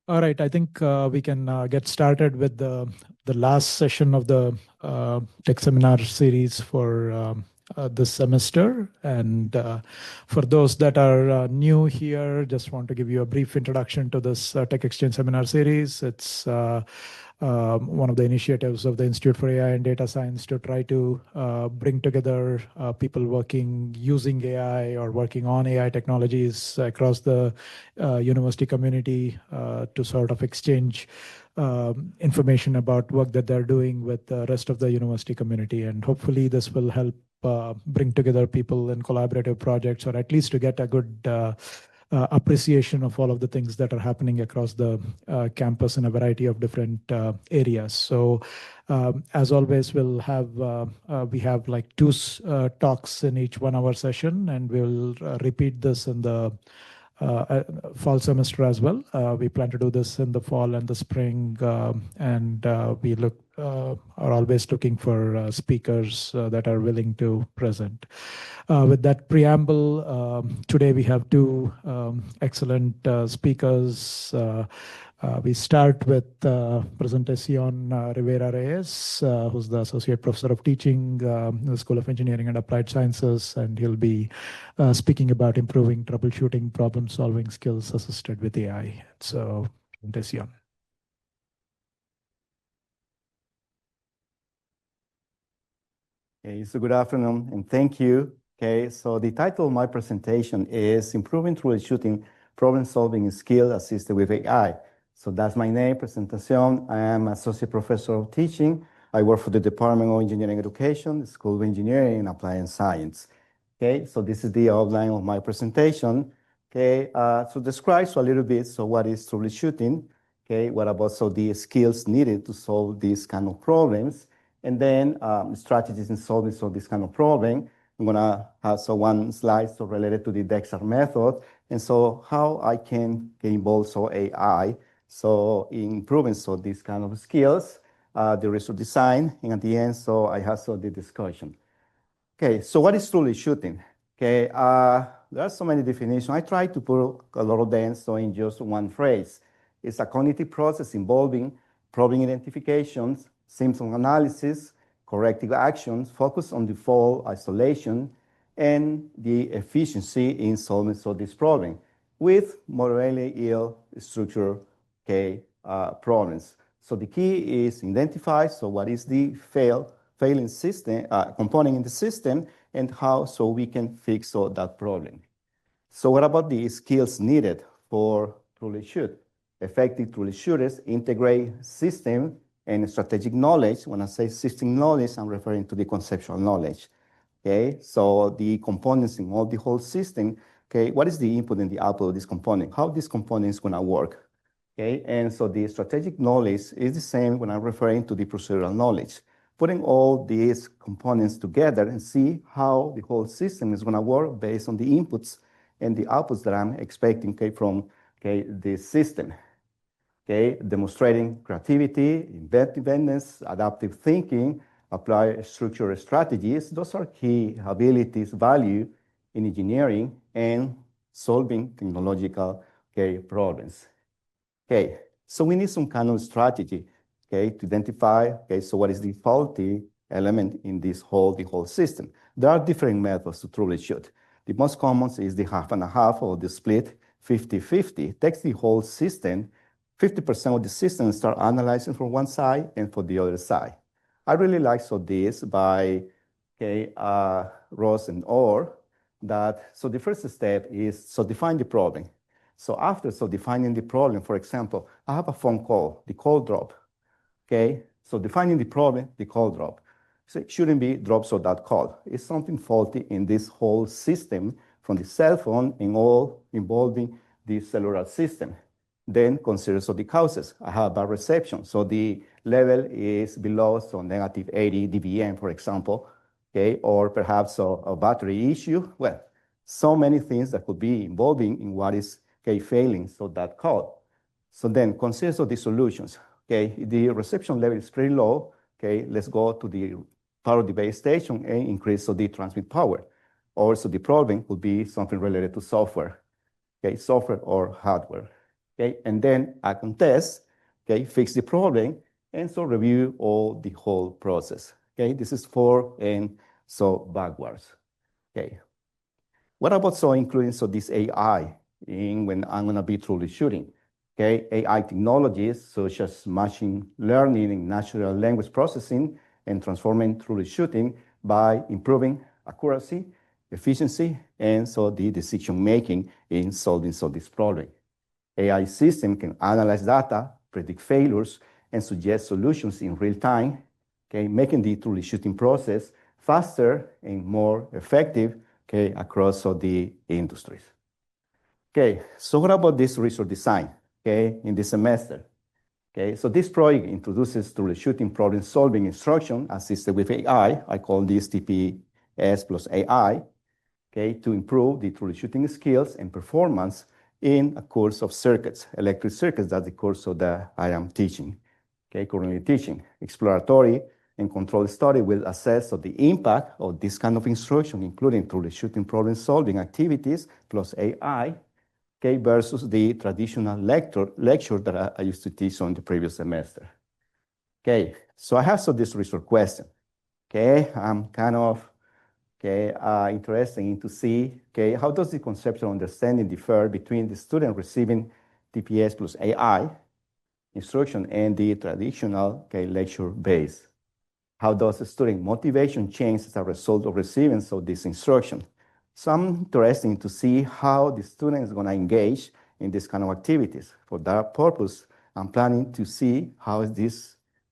All right, I think we can get started with the last session of the tech seminar series for this semester. And for those that are new here, just want to give you a brief introduction to this Tech Exchange seminar series. It's one of the initiatives of the Institute for AI and Data Science to try to bring together people working using AI or working on AI technologies across the university community to sort of exchange information about work that they're doing with the rest of the university community. And hopefully this will help bring together people in collaborative projects, or at least to get a good appreciation of all of the things that are happening across the campus in a variety of different areas. So as always, we have like two talks in each 1 hour session, and we'll repeat this in the fall semester as well. We plan to do this in the fall and the spring, and we are always looking for speakers that are willing to present. With that preamble, today we have two excellent speakers. We start with Presentacion Rivera Reyes, who's the Associate Professor of Teaching in the School of Engineering and Applied Sciences, and he'll be speaking about improving troubleshooting problem-solving skills assisted with AI. So, Presentacion. Okay, so good afternoon, and thank you. Okay, so the title of my presentation is Improving Troubleshooting Problem-Solving Skill Assisted with AI. So that's my name, Presentacion. I am Associate Professor of Teaching. I work for the Department of Engineering Education, the School of Engineering and Applied Science. Okay, so this is the outline of my presentation. Okay, so describe a little bit, so what is troubleshooting? Okay, what about the skills needed to solve these kind of problems? And then strategies in solving this kind of problem. I'm gonna have one slide related to the DEXA method, and so how I can get involved AI in improving these kind of skills, the result design, and at the end, I have the discussion. Okay, so what is troubleshooting? Okay, there are so many definitions. I try to put a lot of them in just one phrase. It's a cognitive process involving problem identifications, symptom analysis, corrective actions, focus on the fault isolation, and the efficiency in solving this problem with moderately ill structure problems. So the key is identify what is the failing system component in the system, and how we can fix that problem. So what about the skills needed for troubleshoot? Effective troubleshooters integrate system and strategic knowledge. When I say system knowledge, I'm referring to the conceptual knowledge. Okay, so the components in all the whole system. Okay, what is the input and the output of this component? How this component is going to work? Okay, and so the strategic knowledge is the same when I'm referring to the procedural knowledge. Putting all these components together and see how the whole system is going to work based on the inputs and the outputs that I'm expecting from this system. Okay, demonstrating creativity, inventiveness, adaptive thinking, apply structural strategies. Those are key abilities, value in engineering and solving technological problems. Okay, so we need some kind of strategy, to identify, so what is the faulty element in the whole system. There are different methods to troubleshoot. The most common is the half and a half, or the split 50-50. Takes the whole system, 50% of the system start analyzing from one side and for the other side. I really like this by Ross and Orr, that the first step is define the problem. So after defining the problem, for example, I have a phone call, the call drop. Okay, so defining the problem, the call drop. So it shouldn't be drops of that call. It's something faulty in this whole system, from the cell phone and all involving the cellular system. Then consider the causes. I have bad reception, so the level is below negative 80 dBm, for example. Okay, or perhaps a battery issue. Well, so many things that could be involving in what is failing that call. So then consider the solutions. Okay, the reception level is pretty low. Okay, let's go to the power of the base station and increase the transmit power. Also, the problem could be something related to software. Okay, software or hardware. okay? And then I can test, okay, fix the problem, and so review the whole process, okay? This is forward and so backwards, okay? What about including this AI in when I'm gonna be troubleshooting? Okay, AI technologies such as machine learning and natural language processing and transforming troubleshooting by improving accuracy, efficiency, and the decision making in solving this problem. AI system can analyze data, predict failures, and suggest solutions in real time, okay, making the troubleshooting process faster and more effective, okay, across the industries. Okay, so what about this resource design, okay, in this semester? Okay, so this project introduces troubleshooting problem-solving instruction assisted with AI. I call this TPS plus AI, okay, to improve the troubleshooting skills and performance in a course of circuits, electric circuits. That's the course that I am teaching, okay, currently teaching. Exploratory and control study will assess the impact of this kind of instruction, including troubleshooting problem-solving activities plus AI, okay, versus the traditional lecture that I used to teach on the previous semester. Okay, so I have this resource question. Okay, I'm kind of interesting to see, okay, how does the conceptual understanding differ between the student receiving TPS plus AI instruction and the traditional lecture base? How does the student motivation change as a result of receiving this instruction? So I'm interested to see how the student is going to engage in this kind of activities. For that purpose, I'm planning to see how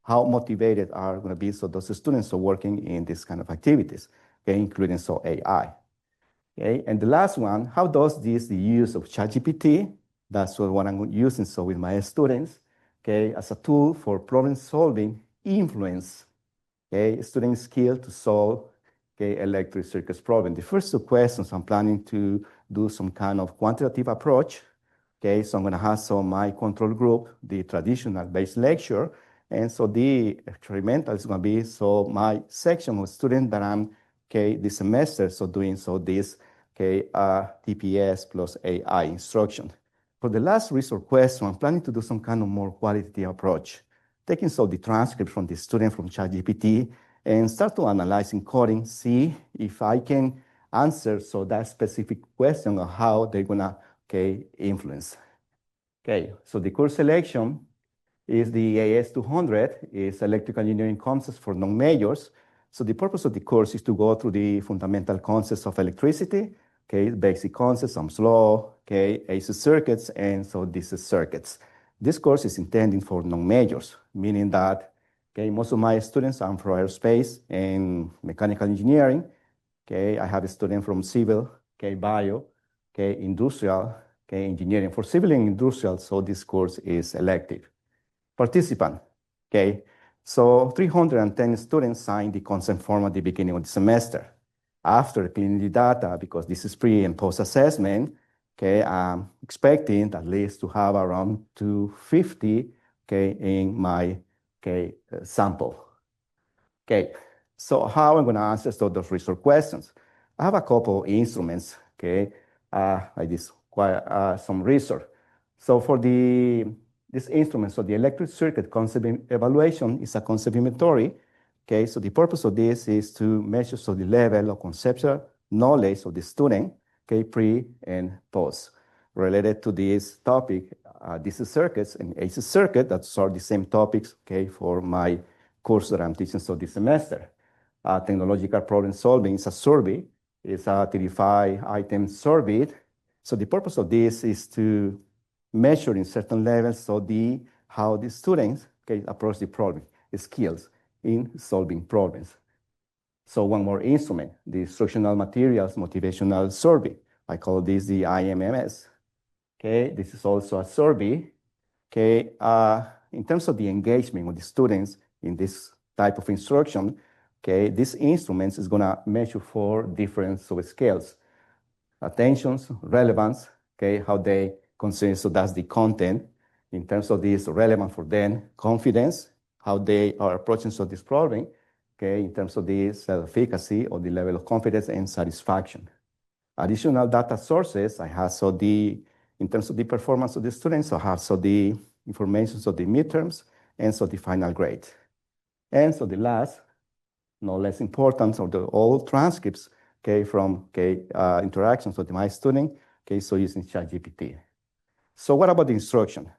motivated are going to be those students are working in this kind of activities, okay, including AI. Okay, and the last one, how does the use of ChatGPT, that's what I'm using with my students, okay, as a tool for problem solving, influence, okay, student skill to solve electric circuits problem. The first two questions, I'm planning to do some kind of quantitative approach. Okay, so I'm gonna have my control group, the traditional base lecture, and the experimental is gonna be my section of students that I'm this semester doing this TPS plus AI instruction. For the last resource question, I'm planning to do some kind of more qualitative approach, taking the transcript from the student from ChatGPT and start to analyze in coding, see if I can answer that specific question of how they're gonna influence. Okay, so the course selection is the AS200, is electrical engineering concepts for non-majors. So the purpose of the course is to go through the fundamental concepts of electricity, okay, basic concepts, Ohm's law, okay, AC circuits, and DC circuits. This course is intended for non-majors, meaning that most of my students are from aerospace and mechanical engineering. Okay, I have a student from civil, bio, industrial, engineering. For civil and industrial, this course is elective. Participant, so 310 students signed the consent form at the beginning of the semester. After cleaning the data, because this is pre and post assessment, I'm expecting at least to have around 250, in my sample. So how I'm going to answer those resource questions? I have a couple instruments, like this, some resource. So for this instrument, the electric circuit concept evaluation is a concept inventory. So the purpose of this is to measure the level of conceptual knowledge of the student, pre and post, related to this topic, DC circuits and AC circuit. That's are the same topics, for my course that I'm teaching this semester. Technological problem solving is a survey. It's a 35-item survey. So the purpose of this is to measure in certain levels how the students approach the problem, the skills in solving problems. So one more instrument, the instructional materials motivational survey. I call this the IMMS. This is also a survey. In terms of the engagement of the students in this type of instruction, this instrument is gonna measure 4 different scales: attentions, relevance, how they consider, so that's the content. In terms of this relevant for them, confidence, how they are approaching this problem, in terms of the self-efficacy or the level of confidence and satisfaction. Additional data sources, I have the in terms of the performance of the students, so have the information, so the midterms, and so the final grade. And so the last, no less important, so all transcripts, okay, from interactions with my student, okay, so using ChatGPT. So what about the instruction?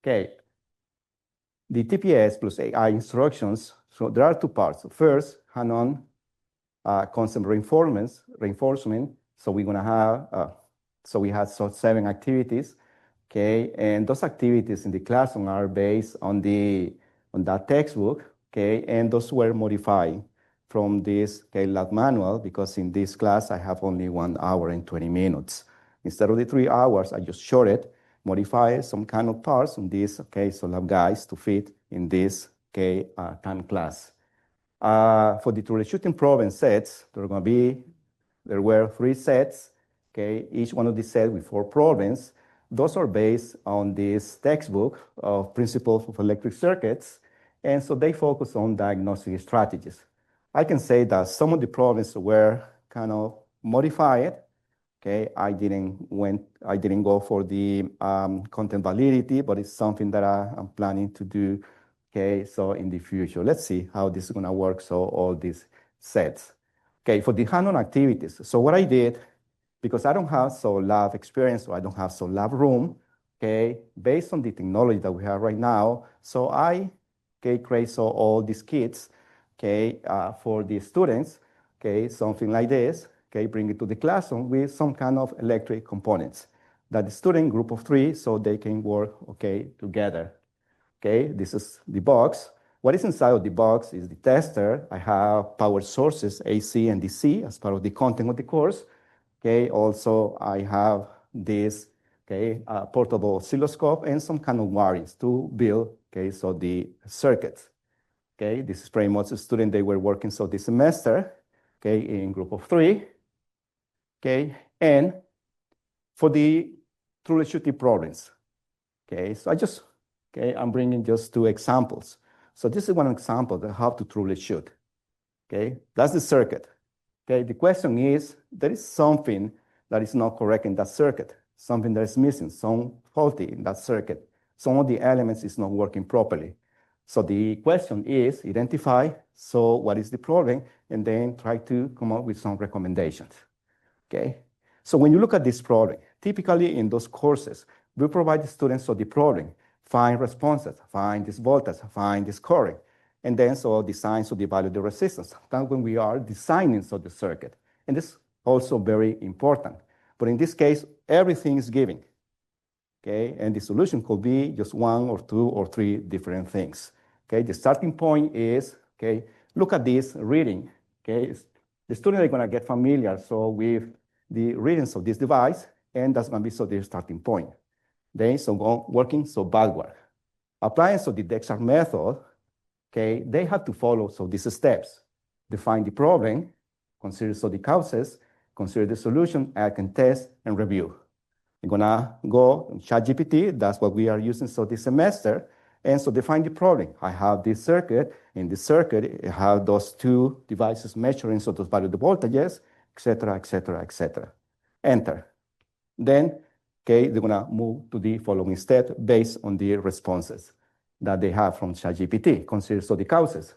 Okay, the TPS plus AI instructions, so there are two parts. First, hand-on concept reinforcement. So we're gonna have, so we had 7 activities, okay, and those activities in the classroom are based on that textbook, okay, and those were modified from this lab manual, because in this class I have only 1 hour and 20 minutes. Instead of the 3 hours, I just shorted, modify some kind of parts on this, so lab guides to fit in this, time class. For the troubleshooting problem sets, there were 3 sets, each one of these sets with 4 problems. Those are based on this textbook of Principles of Electric Circuits, and so they focus on diagnostic strategies. I can say that some of the problems were kind of modified. I didn't go for the content validity, but it's something that I'm planning to do. So in the future, let's see how this is gonna work. So all these sets. For the hand-on activities. So what I did, because I don't have lab experience, so I don't have lab room. Based on the technology that we have right now, so I create all these kits. For the students. Something like this. Bring it to the classroom with some kind of electric components that the student group of 3, so they can work, together. This is the box. What is inside of the box is the tester. I have power sources, AC and DC, as part of the content of the course. Also, I have this, portable oscilloscope and some kind of wirings to build, so the circuits. This is pretty much the student they were working so this semester, in group of 3. And for the troubleshooting problems. So I'm bringing just 2 examples. So this is one example of how to troubleshoot. That's the circuit. The question is, there is something that is not correct in that circuit, something that is missing, some faulty in that circuit. Some of the elements is not working properly. So the question is, identify, so what is the problem, and then try to come up with some recommendations. So when you look at this problem, typically in those courses, we provide the students the problem, find responses, find this voltage, find this current, and then design the value of the resistance. That's when we are designing the circuit. And this is also very important. But in this case, everything is given. And the solution could be just 1 or 2 or 3 different things. The starting point is, look at this reading. The students are gonna get familiar with the readings of this device, and that's gonna be their starting point. Then working backward. Applying the Dexter method, they have to follow these steps. Define the problem, consider the causes, consider the solution, I can test and review. I'm gonna go on ChatGPT, that's what we are using this semester, and define the problem. I have this circuit, in this circuit, I have those 2 devices measuring those value of the voltages, etc., etc., etc. Enter. Then, they're gonna move to the following step based on the responses that they have from ChatGPT. Consider the causes.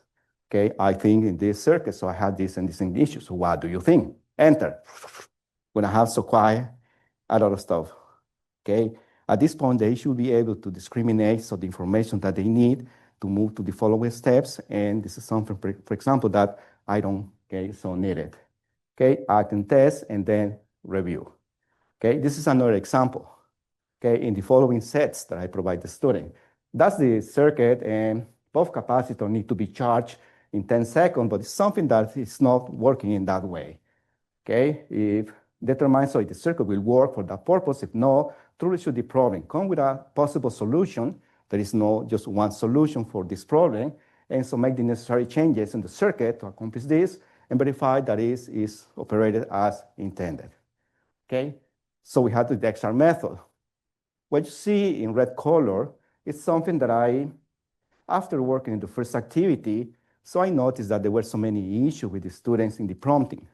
I think in this circuit, so I had this and this issue. So what do you think? Enter. When I have quite a lot of stuff. At this point, they should be able to discriminate the information that they need to move to the following steps. And this is something, for example, that I don't need it. I can test and then review. This is another example. In the following sets that I provide the student. That's the circuit, and both capacitors need to be charged in 10 seconds, but it's something that is not working in that way. If determines if the circuit will work for that purpose, if no, troubleshoot the problem. Come with a possible solution. There is no just one solution for this problem, and so make the necessary changes in the circuit to accomplish this, and verify that it is operated as intended. So we have the Dexter method. What you see in red color is something that after working in the first activity, so I noticed that there were so many issues with the students in the prompting.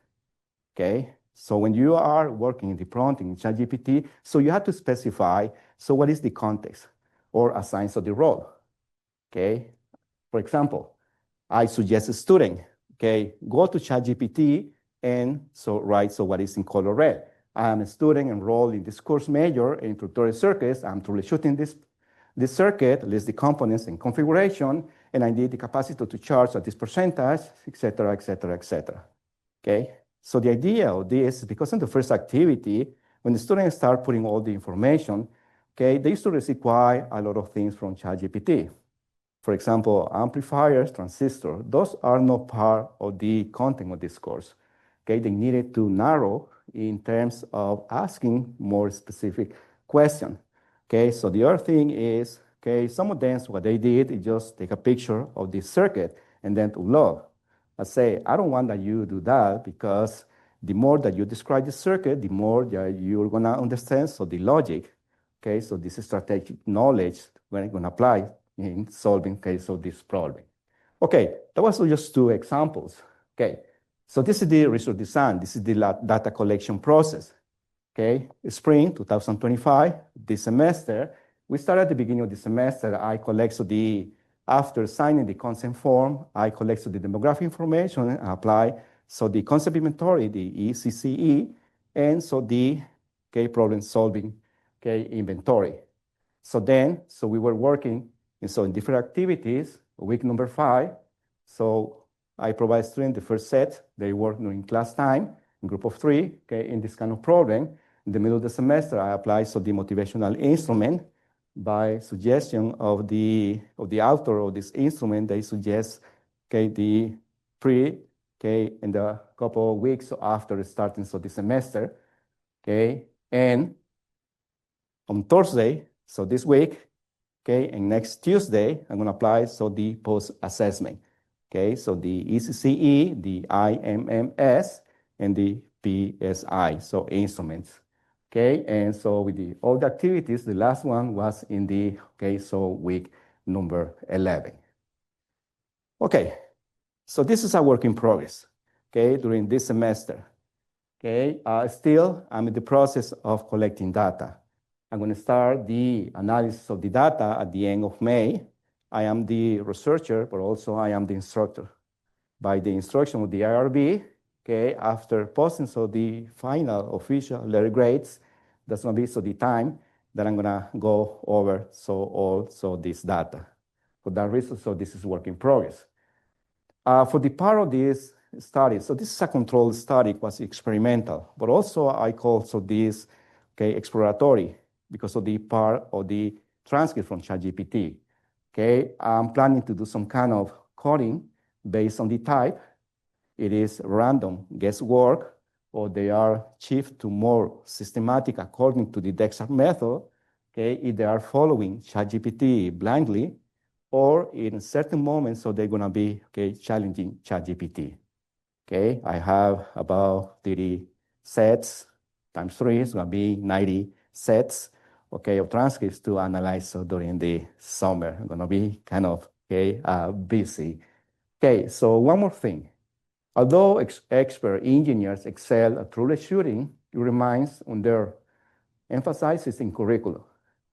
So when you are working in the prompting in ChatGPT, so you have to specify, so what is the context or assign so the role, okay? For example, I suggest a student, okay, go to ChatGPT and so write, so what is in color red. I am a student enrolled in this course major in introductory circuits. I'm troubleshooting this circuit, list the components and configuration, and I need the capacitor to charge at this percentage, et cetera, et cetera, et cetera. Okay? So the idea of this, because in the first activity, when the students start putting all the information, okay, they used to receive quite a lot of things from ChatGPT. For example, amplifiers, transistors, those are not part of the content of this course. Okay, they needed to narrow in terms of asking more specific questions. Okay, so the other thing is, okay, some of them, what they did is just take a picture of the circuit and then upload. I say, I don't want that you do that because the more that you describe the circuit, the more that you're gonna understand, so the logic. Okay, so this is strategic knowledge we're gonna apply in solving case of this problem. Okay, that was just two examples. Okay, so this is the resource design. This is the data collection process. Okay, spring 2025, this semester, we started at the beginning of the semester. I collect so after signing the consent form, I collect so the demographic information and apply so the concept inventory, the ECCE, and so the problem solving inventory. So then, so we were working in different activities. Week number 5, so I provide students the first set. They work during class time, in group of 3, in this kind of problem. In the middle of the semester, I apply so the motivational instrument by suggestion of the author of this instrument. They suggest the in the couple of weeks after starting so the semester, and on Thursday, so this week, and next Tuesday, I'm gonna apply so the post-assessment. So the ECCE, the IMMS, and the PSI, so instruments. And so with all the activities, the last one was in the, so week number 11. So this is a work in progress, during this semester. Still, I'm in the process of collecting data. I'm gonna start the analysis of the data at the end of May. I am the researcher, but also I am the instructor. By the instruction of the IRB, after posting so the final official letter grades, that's gonna be so the time that I'm gonna go over so this data. For that reason, so this is work in progress. For the part of this study, so this is a controlled study, was experimental, but also I call so this exploratory because of the part of the transcript from ChatGPT. I'm planning to do some kind of coding based on the type. It is random guesswork, or they are shifted to more systematic according to the Dexter method. If they are following ChatGPT blindly, or in certain moments, so they're gonna be challenging ChatGPT. I have about 30 sets times 3 is gonna be 90 sets of transcripts to analyze so during the summer. I'm gonna be kind of busy. So one more thing. Although expert engineers excel at troubleshooting, it remains on their emphasis in curriculum.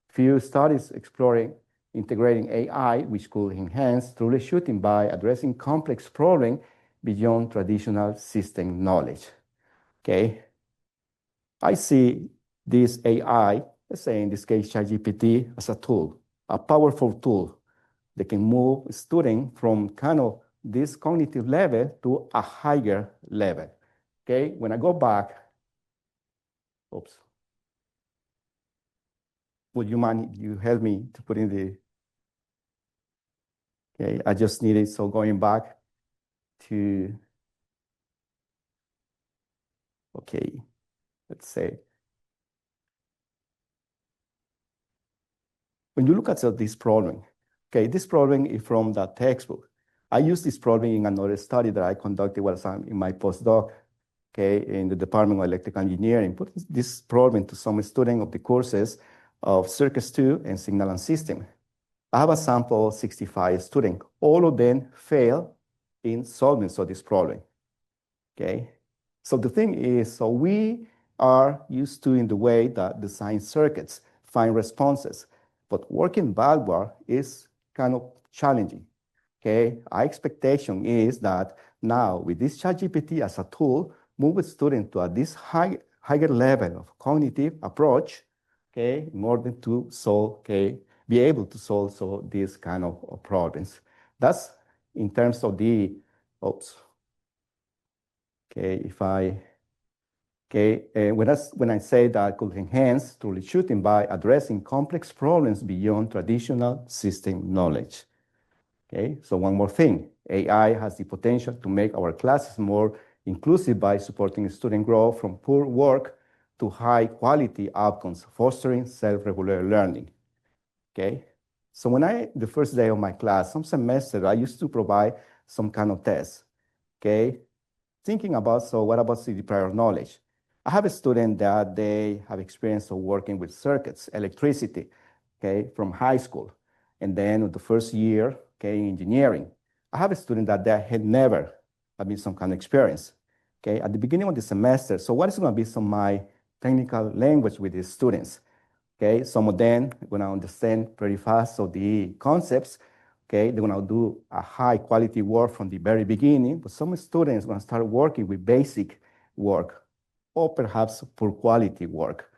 Few studies exploring integrating AI, which could enhance troubleshooting by addressing complex problems beyond traditional system knowledge. I see this AI, let's say in this case ChatGPT, as a tool, a powerful tool that can move students from kind of this cognitive level to a higher level. When I go back, would you mind you help me to put in the, I just need it, so going back to, let's say, when you look at this problem, this problem is from the textbook. I used this problem in another study that I conducted while I'm in my postdoc, in the Department of Electrical Engineering. Put this problem to some students of the courses of Circuits 2 and Signal and System. I have a sample of 65 students. All of them fail in solving this problem. So the thing is, so we are used to in the way that design circuits, find responses, but working backward is kind of challenging. Okay, our expectation is that now with this ChatGPT as a tool, move a student to this higher level of cognitive approach, okay, in order to solve, okay, be able to solve these kind of problems. That's in terms of the, oops, okay, if I, okay, when I say that could enhance troubleshooting by addressing complex problems beyond traditional system knowledge. Okay, so one more thing, AI has the potential to make our classes more inclusive by supporting student growth from poor work to high quality outcomes, fostering self-regular learning. Okay, so the first day of my class, some semester, I used to provide some kind of test. Okay, thinking about, so what about the prior knowledge? I have a student that they have experience of working with circuits, electricity, okay, from high school. And then the first year, okay, in engineering. I have a student that they had never had some kind of experience, okay, at the beginning of the semester. So what is going to be some of my technical language with these students? Okay, some of them are going to understand pretty fast so the concepts. Okay, they're going to do a high quality work from the very beginning, but some students are going to start working with basic work or perhaps poor quality work.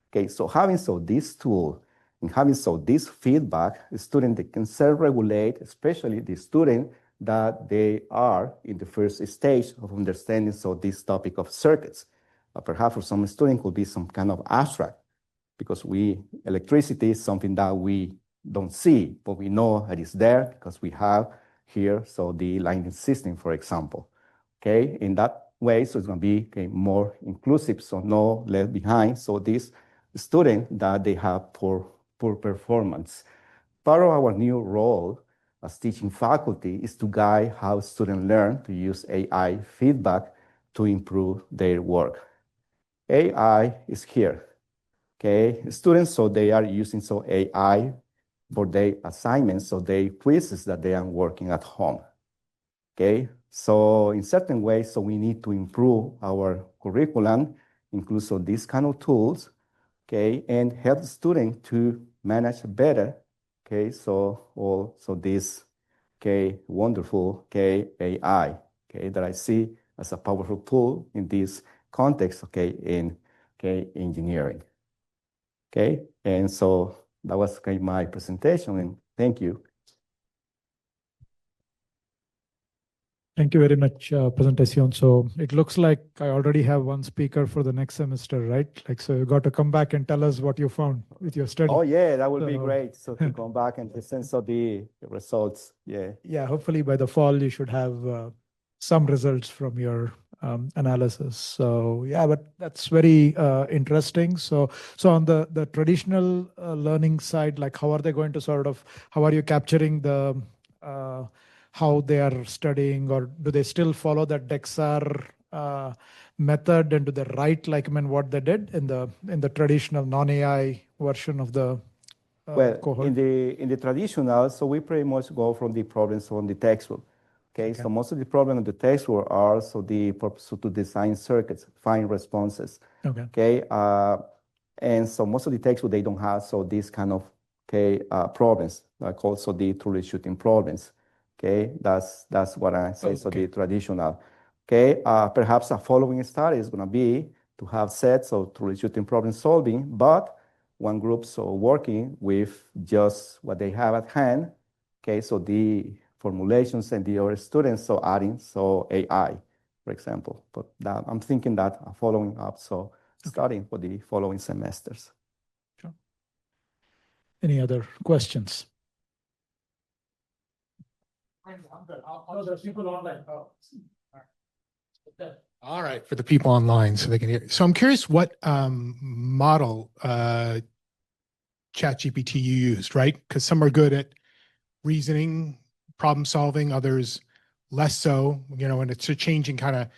Okay, so having this tool and having this feedback, the student that can self-regulate, especially the student that they are in the first stage of understanding this topic of circuits. Perhaps for some student could be some kind of abstract, because electricity is something that we don't see, but we know that it's there because we have here, so the lighting system, for example. Okay, in that way, so it's going to be more inclusive, so no left behind. So this student that they have poor performance. Part of our new role as teaching faculty is to guide how students learn to use AI feedback to improve their work. AI is here. Okay, students, so they are using AI for their assignments, so their quizzes that they are working at home. Okay, so in certain ways, so we need to improve our curriculum, include these kind of tools, okay, and help the student to manage better, okay, so this, okay, wonderful, okay, AI, okay, that I see as a powerful tool in this context, okay, in engineering. Okay, and so that was my presentation, and thank you. Thank you very much, Presentacion. So it looks like I already have one speaker for the next semester, right? Like, so you got to come back and tell us what you found with your study. Oh yeah, that would be great. So to come back and present the results, yeah. Yeah, hopefully by the fall you should have some results from your analysis. So yeah, but that's very interesting. So on the traditional learning side, like how are they going to how are you capturing the how they are studying, or do they still follow that DEXAR method, and do they write like what they did in the traditional non-AI version of the well, cohort? in the traditional, so we pretty much go from the problems on the textbook. Okay, so most of the problems of the textbook are the purpose to design circuits, find responses. Okay, and so most of the textbook they don't have these kind of problems, like also the troubleshooting problems. Okay, that's what I say. So the traditional. Okay, perhaps a following study is going to be to have sets of troubleshooting problem solving, but one group working with just what they have at hand. Okay, so the formulations and the other students adding AI, for example. But I'm thinking that following up, starting for the following semesters. Sure. Any other questions? People online. All right, for the people online, so they can hear. So I'm curious what model ChatGPT you used, right? Because some are good at reasoning, problem solving, others less so, and it's a changing kind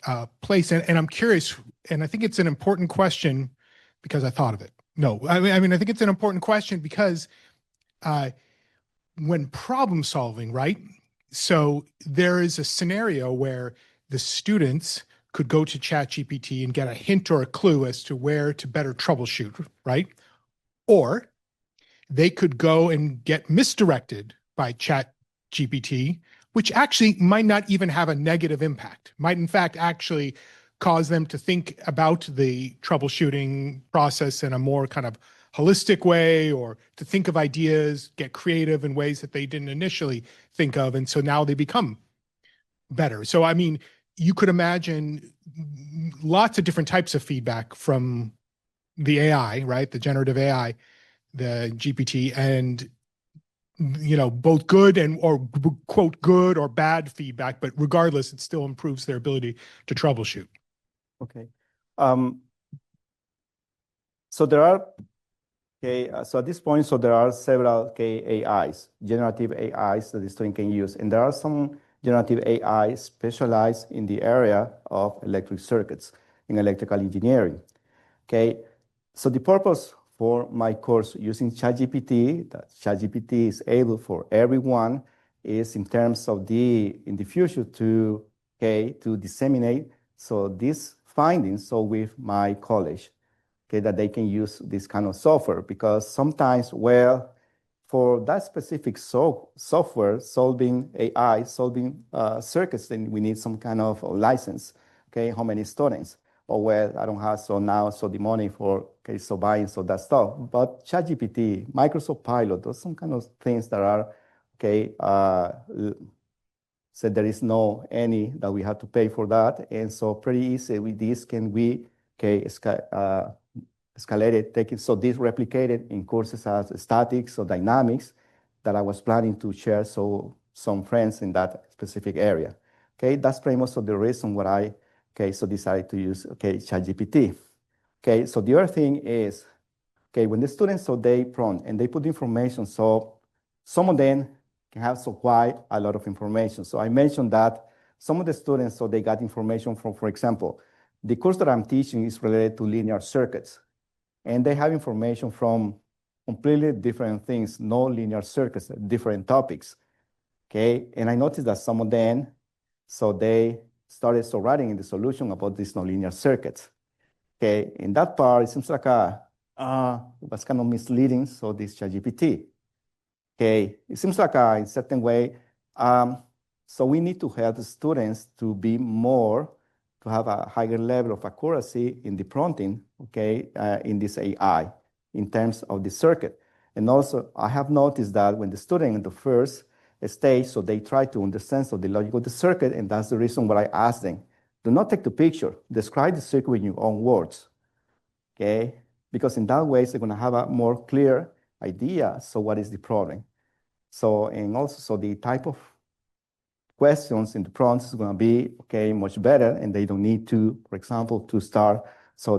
of place. And I'm curious, and I think it's an important question because I thought of it. No, I mean, I think it's an important question because when problem solving, right? So there is a scenario where the students could go to ChatGPT and get a hint or a clue as to where to better troubleshoot, right? Or they could go and get misdirected by ChatGPT, which actually might not even have a negative impact, might in fact actually cause them to think about the troubleshooting process in a more kind of holistic way, or to think of ideas, get creative in ways that they didn't initially think of. And so now they become better. So, I mean, you could imagine lots of different types of feedback from the AI, right? The generative AI, the GPT, and both good and or quote good or bad feedback, but regardless, it still improves their ability to troubleshoot. Okay. So there are, so at this point, so there are several AIs, generative AIs that the student can use. And there are some generative AI specialized in the area of electric circuits in electrical engineering. Okay. So the purpose for my course using ChatGPT, that ChatGPT is able for everyone, is in terms of in the future to disseminate these findings with my college, that they can use this kind of software, because sometimes, for that specific software solving circuits, then we need some kind of license. How many students? I don't have the money for buying that stuff. But ChatGPT, Microsoft Pilot, those some kind of things that are so there is no any that we have to pay for that, and so pretty easy with this can we escalate it, take it. So this replicated in courses as statics or dynamics that I was planning to share some friends in that specific area. That's pretty much the reason why I decided to use ChatGPT. So the other thing is when the students they prompt and they put information, so some of them can have quite a lot of information. So I mentioned that some of the students they got information from, for example, the course that I'm teaching is related to linear circuits, and they have information from completely different things, no linear circuits, different topics. And I noticed that some of them they started writing in the solution about these nonlinear circuits. In that part, it seems like it was kind of misleading. So this ChatGPT, it seems like in a certain way, so we need to help the students to be to have a higher level of accuracy in the prompting, in this AI, in terms of the circuit. And also, I have noticed that when the student in the first stage, so they try to understand the logic of the circuit, and that's the reason why I asked them, do not take the picture, describe the circuit in your own words, because in that way, they're going to have a more clear idea, so what is the problem? So, and also, so the type of questions in the prompts is going to be, much better, and they don't need to, for example, to start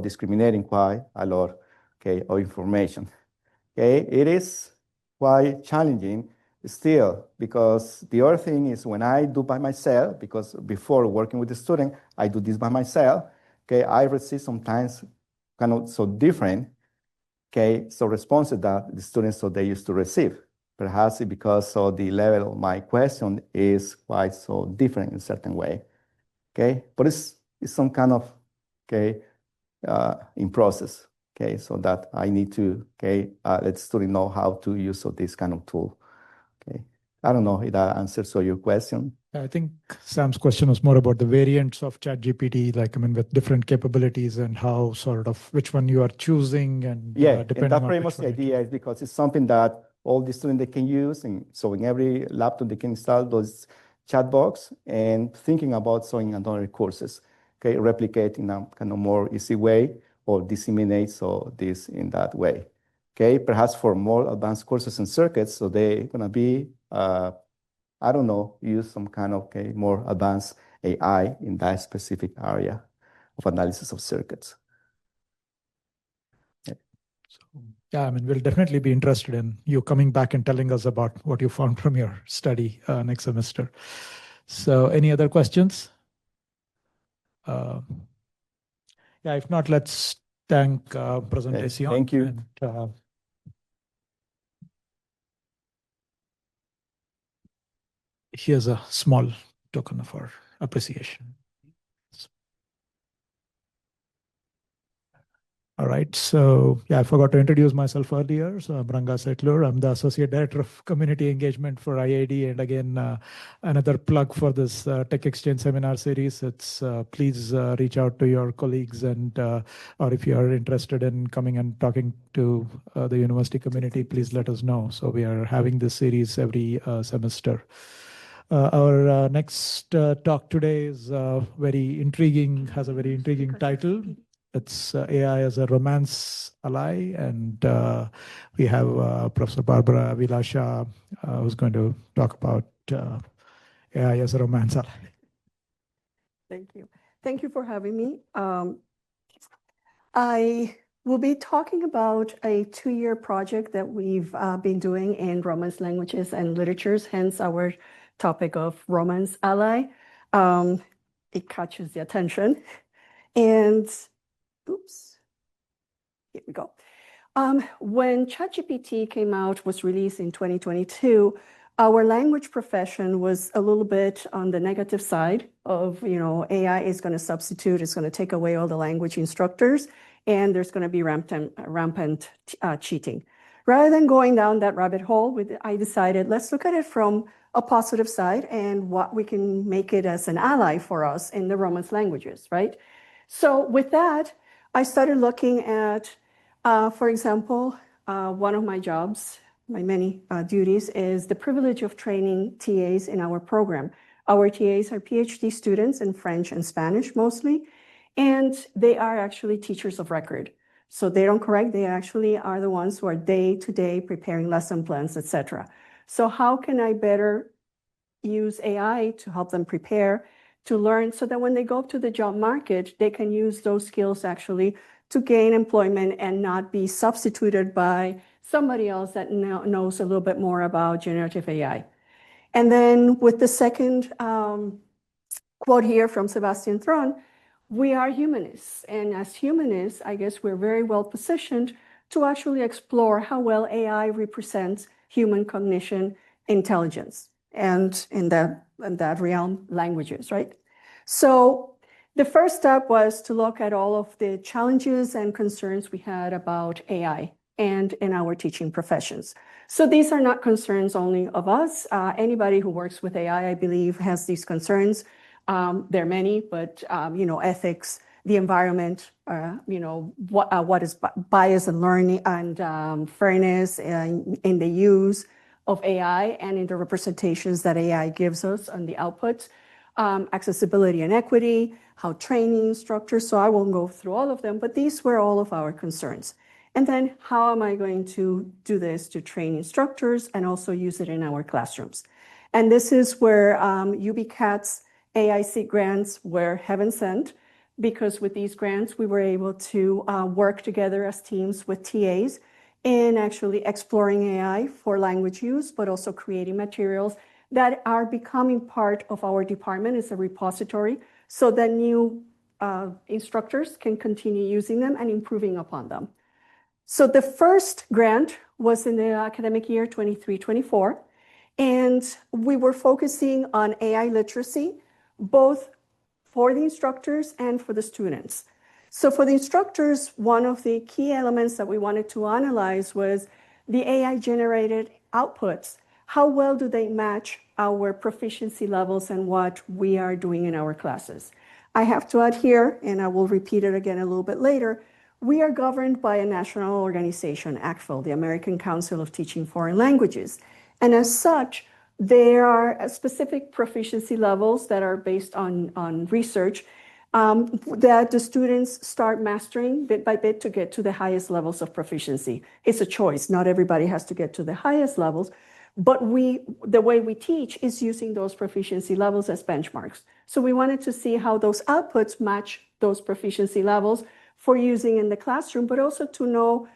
discriminating quite a lot, of information. It is quite challenging still, because the other thing is when I do by myself, because before working with the student, I do this by myself, I receive sometimes kind of different, responses that the students they used to receive. Perhaps because the level of my question is quite different in a certain way, but it's some kind of in process, so that I need to let the student know how to use this kind of tool. I don't know if that answers your question. I think Sam's question was more about the variants of ChatGPT, with different capabilities and how which one you are choosing, and depending and that pretty much the idea is because it's something that all the students they can use, and so in every laptop they can install those chat box, and thinking about in other courses, replicate in a kind of more easy way, or disseminate this in that way. Perhaps for more advanced courses and circuits, so they're gonna be I don't know, use some kind of more advanced AI in that specific area of analysis of circuits. Yeah, we'll definitely be interested in you coming back and telling us about what you found from your study next semester. So any other questions? If not, let's thank Presentacion. Thank you. And, here's a small token of our appreciation. All right. So yeah, I forgot to introduce myself earlier. So I'm Ranga Setlur. I'm the Associate Director of Community Engagement for IID. And again, another plug for this Tech Exchange seminar series. It's please reach out to your colleagues and or if you are interested in coming and talking to the university community, please let us know. So we are having this series every semester. Our next talk today is very intriguing, has a very intriguing title. It's AI as a romance ally, and we have Professor Bárbara ÁVILA-SHAH who's going to talk about AI as a romance ally. Thank you. Thank you for having me. I will be talking about a 2-year project that we've been doing in Romance languages and literatures, hence our topic of romance ally. It catches the attention. And oops, here we go. When ChatGPT came out, was released in 2022, our language profession was a little bit on the negative side of, AI is going to substitute, it's going to take away all the language instructors, and there's going to be rampant cheating. Rather than going down that rabbit hole, I decided, let's look at it from a positive side and what we can make it as an ally for us in the Romance languages, right? So with that, I started looking at, for example, one of my jobs, my many duties, is the privilege of training TAs in our program. Our TAs are PhD students in French and Spanish mostly, and they are actually teachers of record. So they don't correct, they actually are the ones who are day-to-day preparing lesson plans, etc. So how can I better use AI to help them prepare, to learn, so that when they go to the job market, they can use those skills actually to gain employment and not be substituted by somebody else that knows a little bit more about generative AI. And then with the second quote here from Sebastian Thrun, we are humanists. And as humanists, I guess we're very well positioned to actually explore how well AI represents human cognition intelligence, and in that realm, languages, right? So the first step was to look at all of the challenges and concerns we had about AI and in our teaching professions. So these are not concerns only of us. Anybody who works with AI, I believe, has these concerns. There are many, but ethics, the environment, what is bias in learning and fairness in the use of AI and in the representations that AI gives us on the outputs, accessibility and equity, how training structures. So I won't go through all of them, but these were all of our concerns. And then how am I going to do this to train instructors and also use it in our classrooms? And this is where UBCAT's AI seed grants were heaven sent, because with these grants, we were able to work together as teams with TAs in actually exploring AI for language use, but also creating materials that are becoming part of our department as a repository so that new instructors can continue using them and improving upon them. So the first grant was in the academic year 23-24, and we were focusing on AI literacy, both for the instructors and for the students. So for the instructors, one of the key elements that we wanted to analyze was the AI-generated outputs. How well do they match our proficiency levels and what we are doing in our classes? I have to add here, and I will repeat it again a little bit later, we are governed by a national organization, ACFL, the American Council of Teaching Foreign Languages. And as such, there are specific proficiency levels that are based on research that the students start mastering bit by bit to get to the highest levels of proficiency. It's a choice. Not everybody has to get to the highest levels, but the way we teach is using those proficiency levels as benchmarks. So we wanted to see how those outputs match those proficiency levels for using in the classroom, but also to know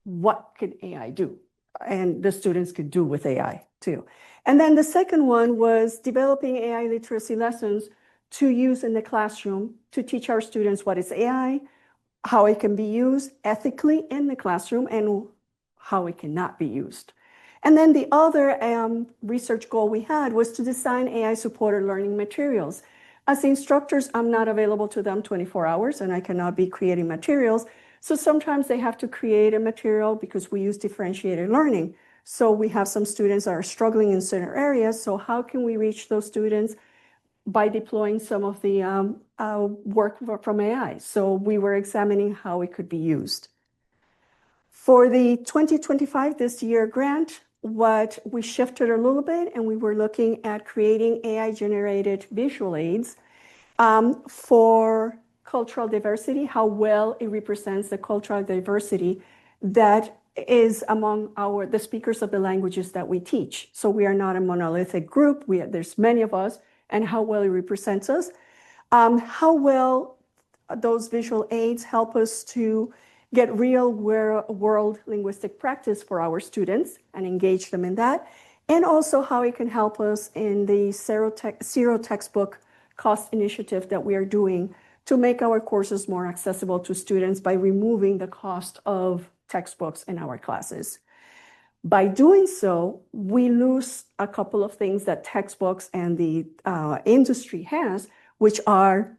what could AI do and the students could do with AI too. And then the second one was developing AI literacy lessons to use in the classroom to teach our students what is AI, how it can be used ethically in the classroom, and how it cannot be used. And then the other research goal we had was to design AI-supported learning materials. As instructors, I'm not available to them 24 hours, and I cannot be creating materials, So sometimes they have to create a material because we use differentiated learning. So we have some students that are struggling in certain areas. So how can we reach those students? By deploying some of the work from AI. So we were examining how it could be used. For the 2025 this year grant, what we shifted a little bit, and we were looking at creating AI-generated visual aids for cultural diversity, how well it represents the cultural diversity that is among the speakers of the languages that we teach. So we are not a monolithic group. There's many of us, and how well it represents us. How well those visual aids help us to get real world linguistic practice for our students and engage them in that. And also how it can help us in the zero textbook cost initiative that we are doing to make our courses more accessible to students by removing the cost of textbooks in our classes. By doing so, we lose a couple of things that textbooks and the industry has, which are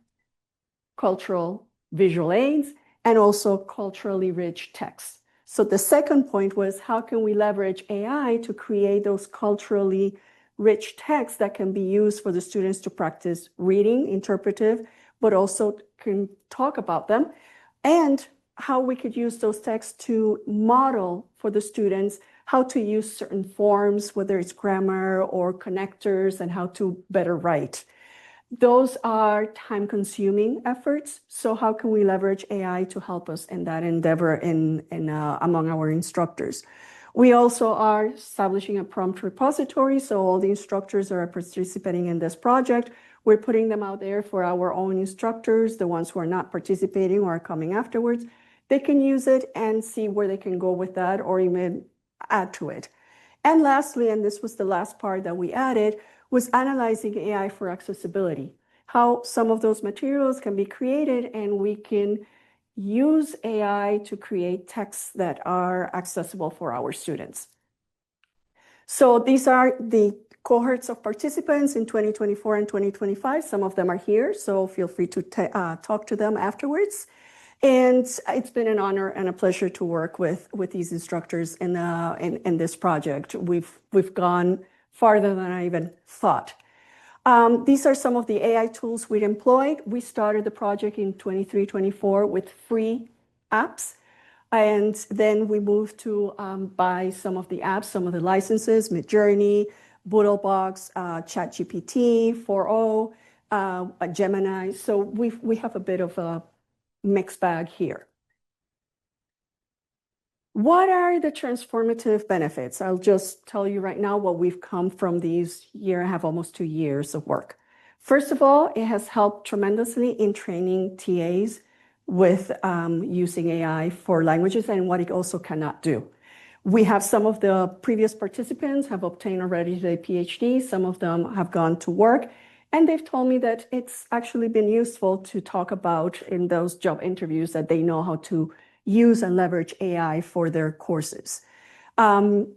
cultural visual aids and also culturally rich texts. So the second point was, how can we leverage AI to create those culturally rich texts that can be used for the students to practice reading, interpretive, but also can talk about them, and how we could use those texts to model for the students how to use certain forms, whether it's grammar or connectors, and how to better write. Those are time-consuming efforts. So how can we leverage AI to help us in that endeavor among our instructors? We also are establishing a prompt repository. So all the instructors that are participating in this project, we're putting them out there for our own instructors, the ones who are not participating or are coming afterwards. They can use it and see where they can go with that or even add to it. And lastly, and this was the last part that we added, was analyzing AI for accessibility, how some of those materials can be created and we can use AI to create texts that are accessible for our students. So these are the cohorts of participants in 2024 and 2025. Some of them are here, so feel free to talk to them afterwards. And it's been an honor and a pleasure to work with these instructors in this project. We've gone farther than I even thought. These are some of the AI tools we employed. We started the project in 23-24 with free apps. And then we moved to buy some of the apps, some of the licenses, Midjourney, Boodlebox, ChatGPT 4.0, Gemini. So we have a bit of a mixed bag here. What are the transformative benefits? I'll just tell you right now what we've come from these almost 2 years of work. First of all, it has helped tremendously in training TAs with using AI for languages and what it also cannot do. We have some of the previous participants have obtained already their PhD. Some of them have gone to work. And they've told me that it's actually been useful to talk about in those job interviews that they know how to use and leverage AI for their courses. And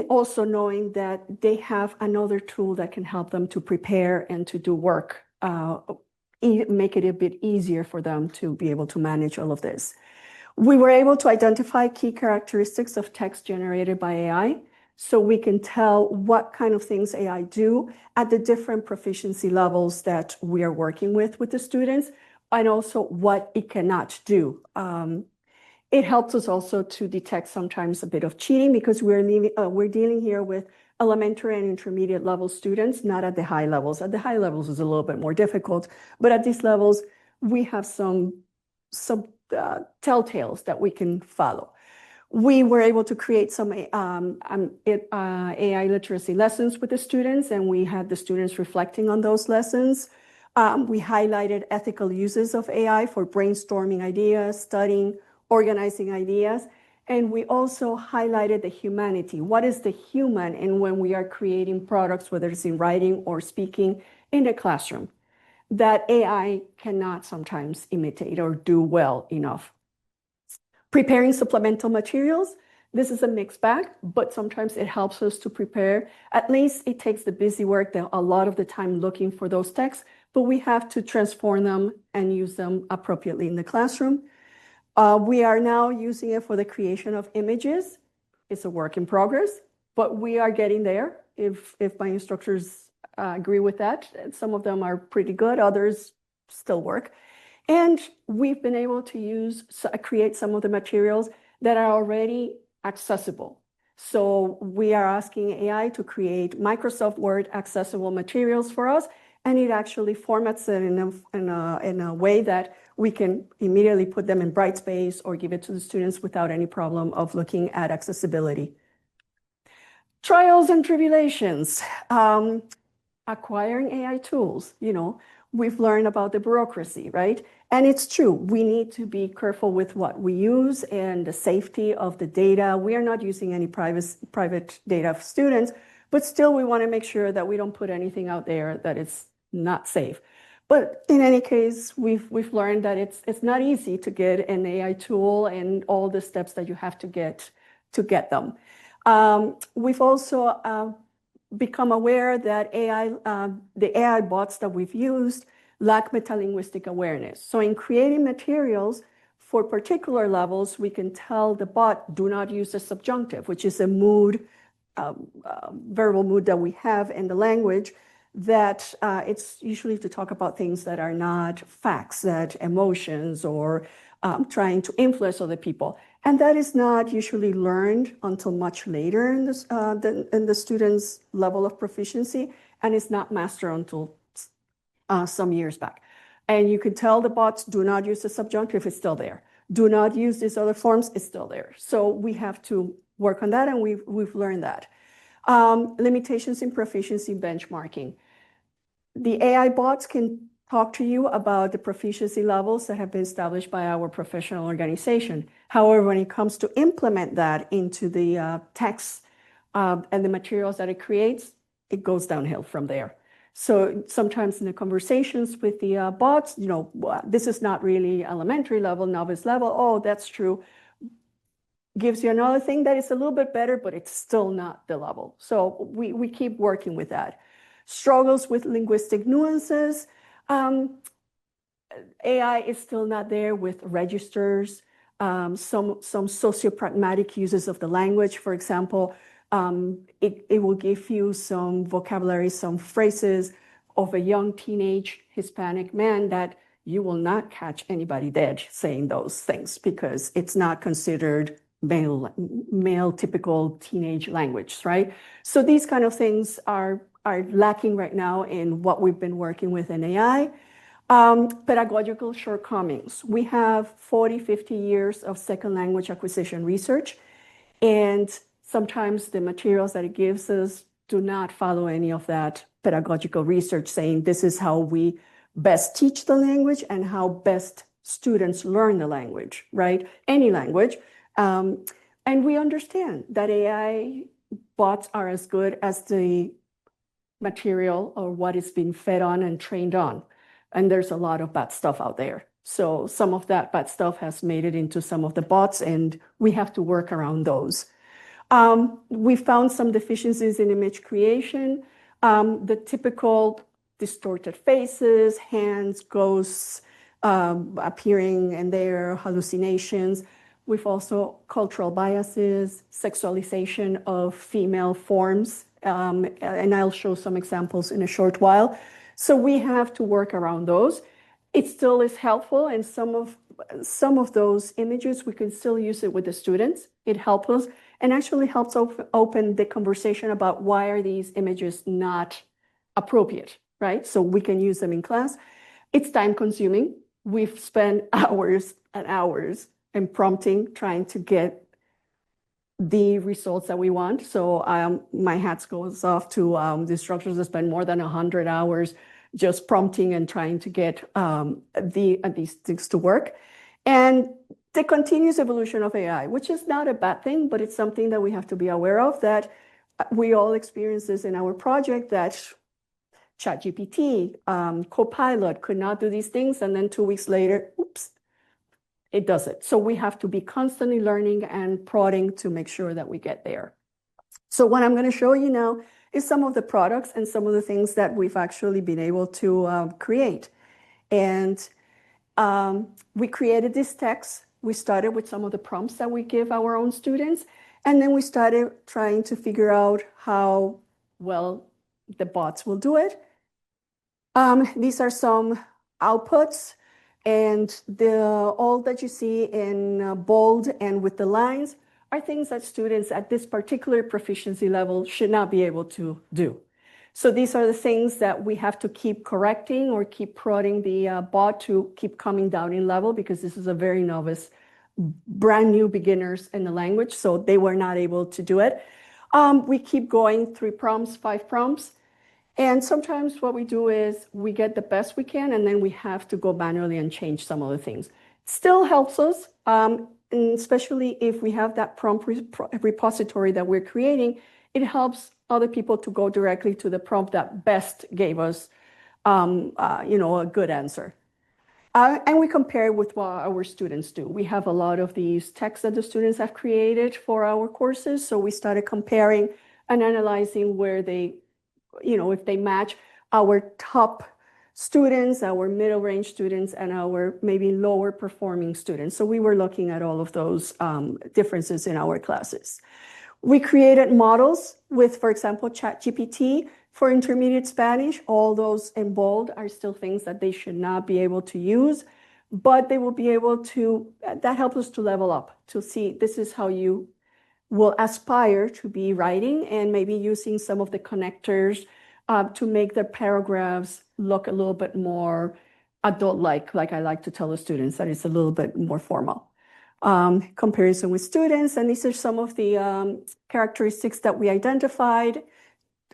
also knowing that they have another tool that can help them to prepare and to do work, make it a bit easier for them to be able to manage all of this. We were able to identify key characteristics of text generated by AI, so we can tell what kind of things AI do at the different proficiency levels that we are working with the students, and also what it cannot do. It helps us also to detect sometimes a bit of cheating because we're dealing here with elementary and intermediate level students, not at the high levels. At the high levels is a little bit more difficult, but at these levels, we have some telltales that we can follow. We were able to create some AI literacy lessons with the students, and we had the students reflecting on those lessons. We highlighted ethical uses of AI for brainstorming ideas, studying, organizing ideas. And we also highlighted the humanity. What is the human in when we are creating products, whether it's in writing or speaking in the classroom, that AI cannot sometimes imitate or do well enough. Preparing supplemental materials. This is a mixed bag, but sometimes it helps us to prepare. At least it takes the busy work, a lot of the time looking for those texts, but we have to transform them and use them appropriately in the classroom. We are now using it for the creation of images. It's a work in progress, but we are getting there. If my instructors agree with that, some of them are pretty good, others still work. And we've been able to create some of the materials that are already accessible. So we are asking AI to create Microsoft Word accessible materials for us, and it actually formats it in a way that we can immediately put them in Brightspace or give it to the students without any problem of looking at accessibility. Trials and tribulations. Acquiring AI tools, we've learned about the bureaucracy, right? And it's true, we need to be careful with what we use and the safety of the data. We are not using any private data of students, but still we want to make sure that we don't put anything out there that is not safe. But in any case, we've learned that it's not easy to get an AI tool and all the steps that you have to get them. We've also become aware that the AI bots that we've used lack metalinguistic awareness. So in creating materials for particular levels, we can tell the bot, do not use the subjunctive, which is a mood, verbal mood that we have in the language, that it's usually to talk about things that are not facts, that emotions or trying to influence other people. And that is not usually learned until much later in the student's level of proficiency, and it's not mastered until some years back. And you could tell the bots, do not use the subjunctive, it's still there. Do not use these other forms, it's still there. So we have to work on that, and we've learned that. Limitations in proficiency benchmarking. The AI bots can talk to you about the proficiency levels that have been established by our professional organization. However, when it comes to implement that into the text and the materials that it creates, it goes downhill from there. So sometimes in the conversations with the bots, this is not really elementary level, novice level. Oh, that's true. Gives you another thing that is a little bit better, but it's still not the level. So we keep working with that. Struggles with linguistic nuances. AI is still not there with registers. Some sociopragmatic uses of the language. For example, it will give you some vocabulary, some phrases of a young teenage Hispanic man that you will not catch anybody dead saying those things because it's not considered male typical teenage language, right? So these kind of things are lacking right now in what we've been working with in AI. Pedagogical shortcomings. We have 40, 50 years of second language acquisition research, and sometimes the materials that it gives us do not follow any of that pedagogical research saying this is how we best teach the language and how best students learn the language, right? Any language. And we understand that AI bots are as good as the material or what is being fed on and trained on. And there's a lot of bad stuff out there. So some of that bad stuff has made it into some of the bots, and we have to work around those. We found some deficiencies in image creation. The typical distorted faces, hands, ghosts appearing in there, hallucinations. We've also cultural biases, sexualization of female forms, and I'll show some examples in a short while. So we have to work around those. It still is helpful, and some of those images, we can still use it with the students. It helps us and actually helps open the conversation about why are these images not appropriate, right? So we can use them in class. It's time consuming. We've spent hours and hours in prompting, trying to get the results that we want. So my hat goes off to the instructors that spend more than 100 hours just prompting and trying to get these things to work. And the continuous evolution of AI, which is not a bad thing, but it's something that we have to be aware of, that we all experience this in our project, that ChatGPT, Copilot could not do these things. And then 2 weeks later, oops, it does it. So we have to be constantly learning and prodding to make sure that we get there. So what I'm going to show you now is some of the products and some of the things that we've actually been able to create. And we created this text. We started with some of the prompts that we give our own students, and then we started trying to figure out how well the bots will do it. These are some outputs, and all that you see in bold and with the lines are things that students at this particular proficiency level should not be able to do. So these are the things that we have to keep correcting or keep prodding the bot to keep coming down in level, because this is a very novice, brand new beginners in the language, so they were not able to do it. We keep going 3 prompts, 5 prompts. And sometimes what we do is we get the best we can, and then we have to go manually and change some of the things. Still helps us, and especially if we have that prompt repository that we're creating, it helps other people to go directly to the prompt that best gave us, a good answer. And we compare with what our students do. We have a lot of these texts that the students have created for our courses, so we started comparing and analyzing where they, if they match our top students, our middle range students, and our maybe lower performing students. So we were looking at all of those differences in our classes. We created models with, for example, ChatGPT for intermediate Spanish. All those in bold are still things that they should not be able to use, but they will be able to, that helps us to level up, to see this is how you will aspire to be writing, and maybe using some of the connectors to make the paragraphs look a little bit more adult-like I like to tell the students that it's a little bit more formal. Comparison with students, and these are some of the characteristics that we identified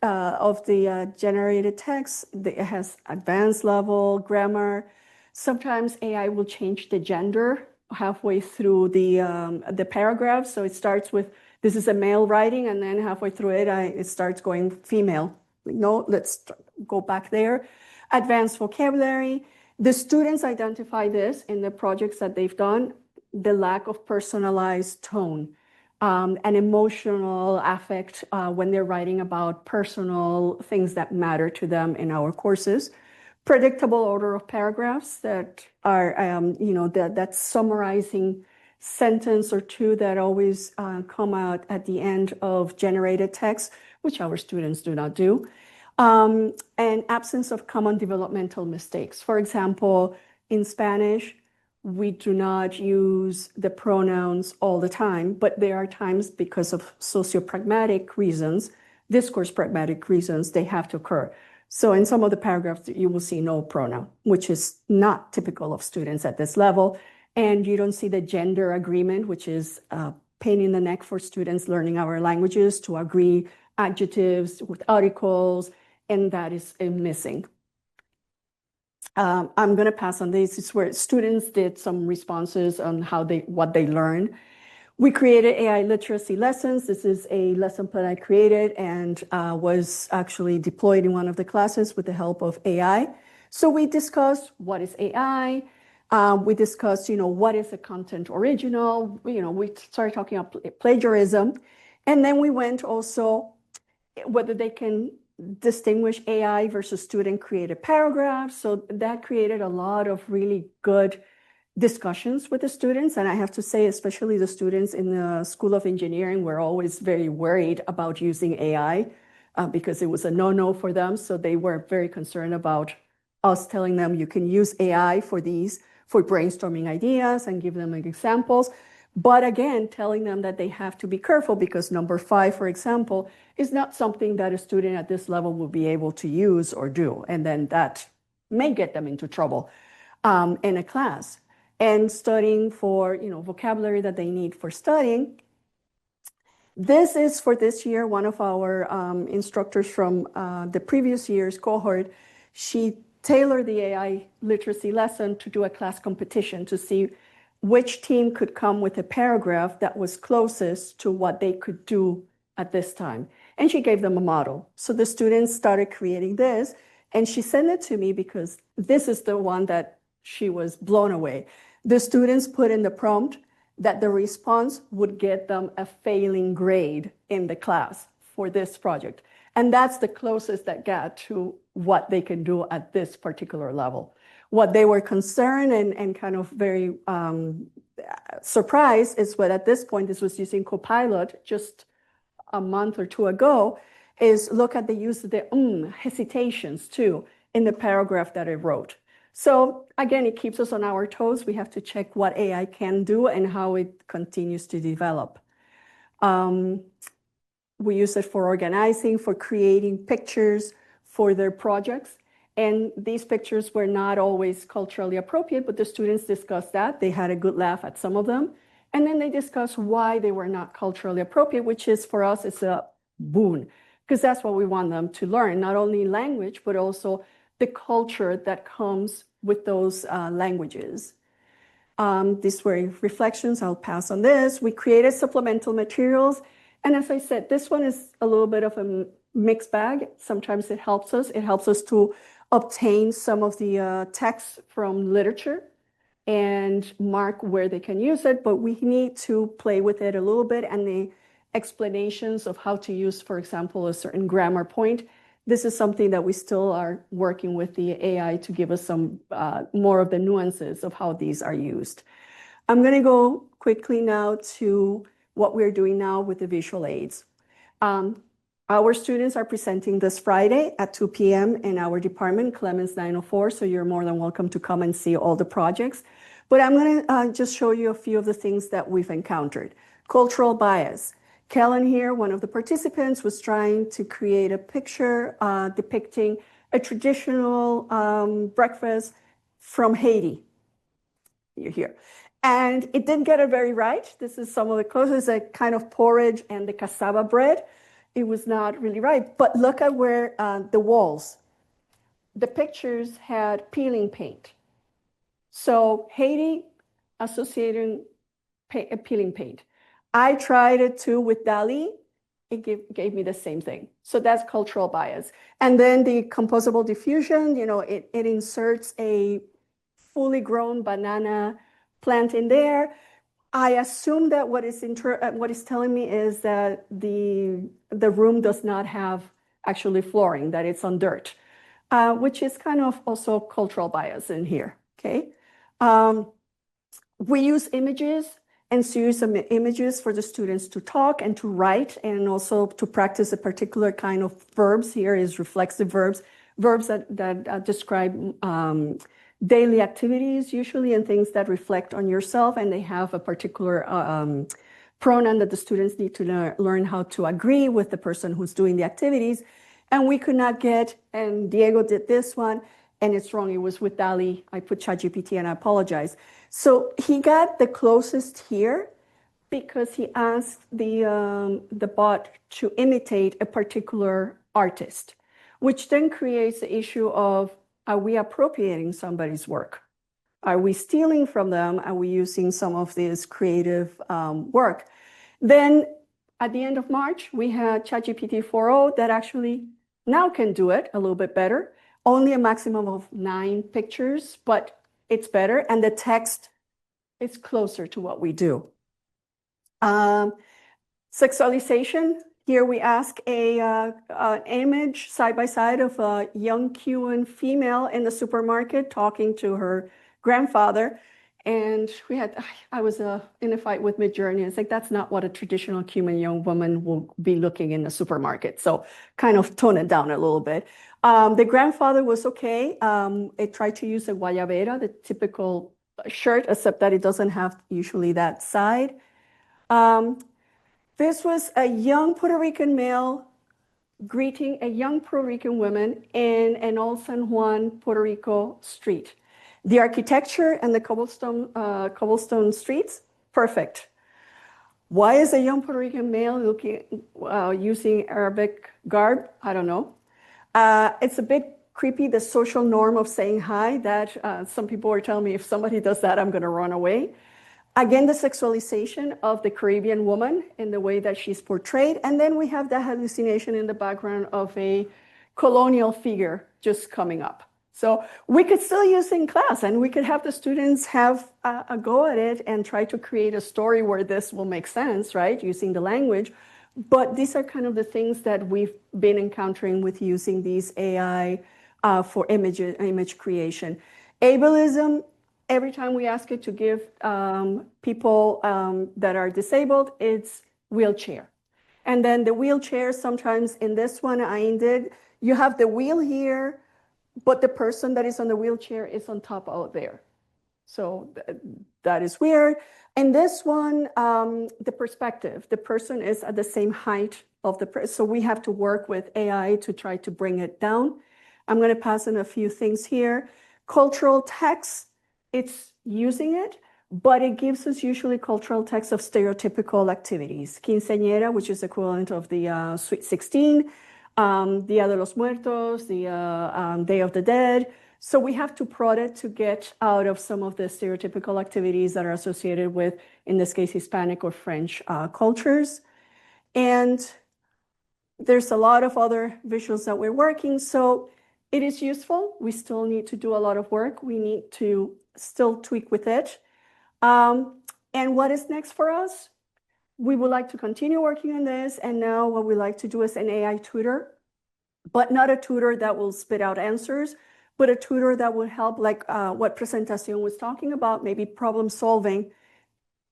of the generated text. It has advanced level, grammar. Sometimes AI will change the gender halfway through the paragraph. So it starts with, this is a male writing, and then halfway through it, it starts going female. No, let's go back there. Advanced vocabulary. The students identify this in the projects that they've done, the lack of personalized tone, and emotional affect when they're writing about personal things that matter to them in our courses. Predictable order of paragraphs that are, that's summarizing sentence or two that always come out at the end of generated text, which our students do not do. And absence of common developmental mistakes. For example, in Spanish, we do not use the pronouns all the time, but there are times because of socio-pragmatic reasons, discourse pragmatic reasons, they have to occur. So in some of the paragraphs, you will see no pronoun, which is not typical of students at this level. And you don't see the gender agreement, which is a pain in the neck for students learning our languages to agree adjectives with articles, and that is missing. I'm going to pass on this. It's where students did some responses on what they learned. We created AI literacy lessons. This is a lesson plan I created and was actually deployed in one of the classes with the help of AI. So we discussed what is AI. We discussed, what is a content original. We started talking about plagiarism. And then we went also whether they can distinguish AI versus student-created paragraphs. So that created a lot of really good discussions with the students. And I have to say, especially the students in the School of Engineering were always very worried about using AI because it was a no-no for them. So they were very concerned about us telling them you can use AI for brainstorming ideas and give them examples. But again, telling them that they have to be careful because number 5, for example, is not something that a student at this level will be able to use or do. And then that may get them into trouble in a class. And studying for, vocabulary that they need for studying. This is for this year, one of our instructors from the previous year's cohort. She tailored the AI literacy lesson to do a class competition to see which team could come with a paragraph that was closest to what they could do at this time. And she gave them a model. So the students started creating this, and she sent it to me because this is the one that she was blown away. The students put in the prompt that the response would get them a failing grade in the class for this project. And that's the closest that got to what they can do at this particular level. What they were concerned and kind of very surprised is what at this point, this was using Copilot just a month or two ago, is look at the use of the hesitations too in the paragraph that it wrote. So again, it keeps us on our toes. We have to check what AI can do and how it continues to develop. We use it for organizing, for creating pictures for their projects. And these pictures were not always culturally appropriate, but the students discussed that. They had a good laugh at some of them. And then they discussed why they were not culturally appropriate, which is for us, it's a boon, because that's what we want them to learn, not only language, but also the culture that comes with those languages. These were reflections. I'll pass on this. We created supplemental materials. And as I said, this one is a little bit of a mixed bag. Sometimes it helps us. It helps us to obtain some of the text from literature and mark where they can use it. But we need to play with it a little bit. And the explanations of how to use, for example, a certain grammar point. This is something that we still are working with the AI to give us some more of the nuances of how these are used. I'm going to go quickly now to what we're doing now with the visual aids. Our students are presenting this Friday at 2 p.m. in our department, Clemens 904, so you're more than welcome to come and see all the projects. But I'm going to just show you a few of the things that we've encountered. Cultural bias. Kellen here, one of the participants, was trying to create a picture depicting a traditional breakfast from Haiti. You're here. And it didn't get it very right. This is some of the closest, a kind of porridge and the cassava bread. It was not really right. But look at where the walls, the pictures had peeling paint. So Haiti associating peeling paint. I tried it too with DALL-E. It gave me the same thing. So that's cultural bias. And then the composable diffusion, it inserts a fully grown banana plant in there. I assume that what is telling me is that the room does not have actually flooring, that it's on dirt, which is kind of also cultural bias in here, okay? We use images and series of images for the students to talk and to write, and also to practice a particular kind of verbs. Here is reflexive verbs, verbs that describe daily activities usually, and things that reflect on yourself, and they have a particular pronoun that the students need to learn how to agree with the person who's doing the activities. And we could not get, and Diego did this one, and it's wrong, it was with DALL-E. I put ChatGPT and I apologize. So he got the closest here because he asked the bot to imitate a particular artist, which then creates the issue of, are we appropriating somebody's work? Are we stealing from them? Are we using some of this creative work? Then at the end of March, we had ChatGPT 4.0 that actually now can do it a little bit better. Only a maximum of 9 pictures, but it's better. And the text is closer to what we do. Sexualization. Here we ask an image side by side of a young Cuban female in the supermarket talking to her grandfather. And I was in a fight with Midjourney. It's like, that's not what a traditional Cuban young woman will be looking in the supermarket. So kind of tone it down a little bit. The grandfather was okay. It tried to use a guayabera, the typical shirt, except that it doesn't have usually that side. This was a young Puerto Rican male greeting a young Puerto Rican woman in an old San Juan, Puerto Rico street. The architecture and the cobblestone streets, perfect. Why is a young Puerto Rican male using Arabic garb? I don't know. It's a bit creepy, the social norm of saying hi, that some people are telling me if somebody does that, I'm going to run away. Again, the sexualization of the Caribbean woman in the way that she's portrayed. And then we have the hallucination in the background of a colonial figure just coming up. So we could still use in class, and we could have the students have a go at it and try to create a story where this will make sense, right, using the language. But these are kind of the things that we've been encountering with using these AI for image creation. Ableism, every time we ask it to give people that are disabled, it's wheelchair. And then the wheelchair, sometimes in this one I did, you have the wheel here, but the person that is on the wheelchair is on top out there. So that is weird. And this one, the perspective, the person is at the same height of the person. So we have to work with AI to try to bring it down. I'm going to pass in a few things here. Cultural text, it's using it, but it gives us usually cultural text of stereotypical activities. Quinceañera, which is equivalent of the Sweet 16, Dia de los Muertos, the Day of the Dead. So we have to prod it to get out of some of the stereotypical activities that are associated with, in this case, Hispanic or French cultures. And there's a lot of other visuals that we're working. So it is useful. We still need to do a lot of work. We need to still tweak with it. And what is next for us? We would like to continue working on this. And now what we like to do is an AI tutor, but not a tutor that will spit out answers, but a tutor that will help, like what Presentacion was talking about, maybe problem solving,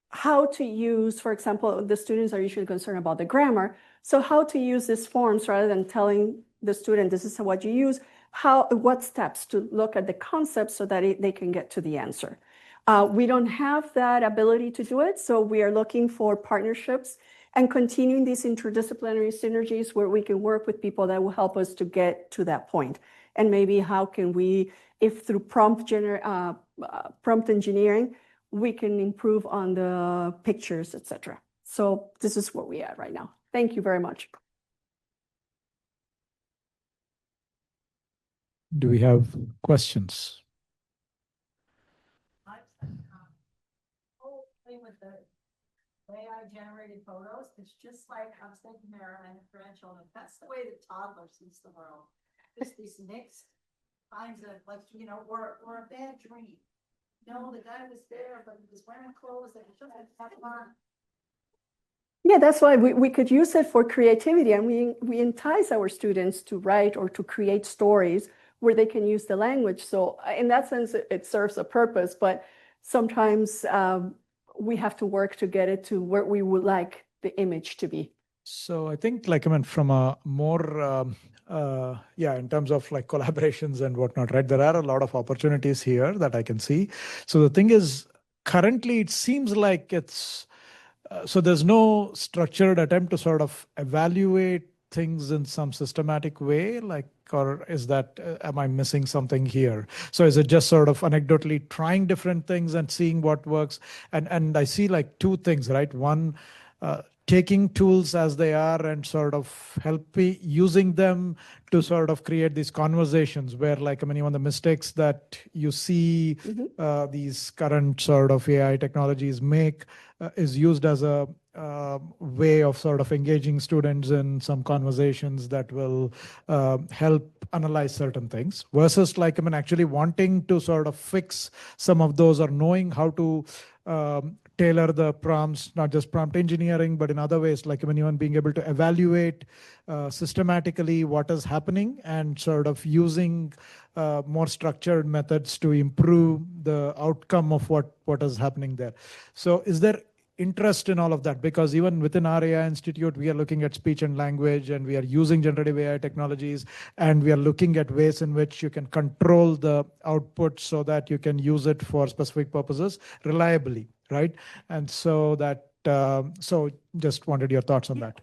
how to use, for example, the students are usually concerned about the grammar. So how to use these forms rather than telling the student, this is what you use, what steps to look at the concept so that they can get to the answer. We don't have that ability to do it, so we are looking for partnerships and continuing these interdisciplinary synergies where we can work with people that will help us to get to that point. And maybe how can we, if through prompt engineering, we can improve on the pictures, etc. So this is where we are right now. Thank you very much. Do we have questions? With the AI-generated photos, it's just like I was thinking there and grandchildren. That's the way the toddler sees the world. Just these mixed kinds of, like, you know, or a bad dream. No, the guy was there, but he was wearing clothes that he shouldn't have on. Yeah, that's why we could use it for creativity, and we entice our students to write or to create stories where they can use the language. So in that sense, it serves a purpose, but sometimes we have to work to get it to where we would like the image to be. So I think, like, I mean, from a more, in terms of like collaborations and whatnot, right? There are a lot of opportunities here that I can see. So the thing is, currently it seems like it's, so there's no structured attempt to sort of evaluate things in some systematic way, like, or is that, am I missing something here? So is it just sort of anecdotally trying different things and seeing what works? And I see like two things, right? One, taking tools as they are and sort of using them to sort of create these conversations where, like, I mean, even the mistakes that you see these current sort of AI technologies make is used as a way of sort of engaging students in some conversations that will help analyze certain things, versus, like, I mean, actually wanting to sort of fix some of those or knowing how to tailor the prompts, not just prompt engineering, but in other ways, like even being able to evaluate systematically what is happening and sort of using more structured methods to improve the outcome of what is happening there. So is there interest in all of that? Because even within our AI Institute, we are looking at speech and language, and we are using generative AI technologies, and we are looking at ways in which you can control the output so that you can use it for specific purposes reliably, right? And so that, so just wanted your thoughts on that.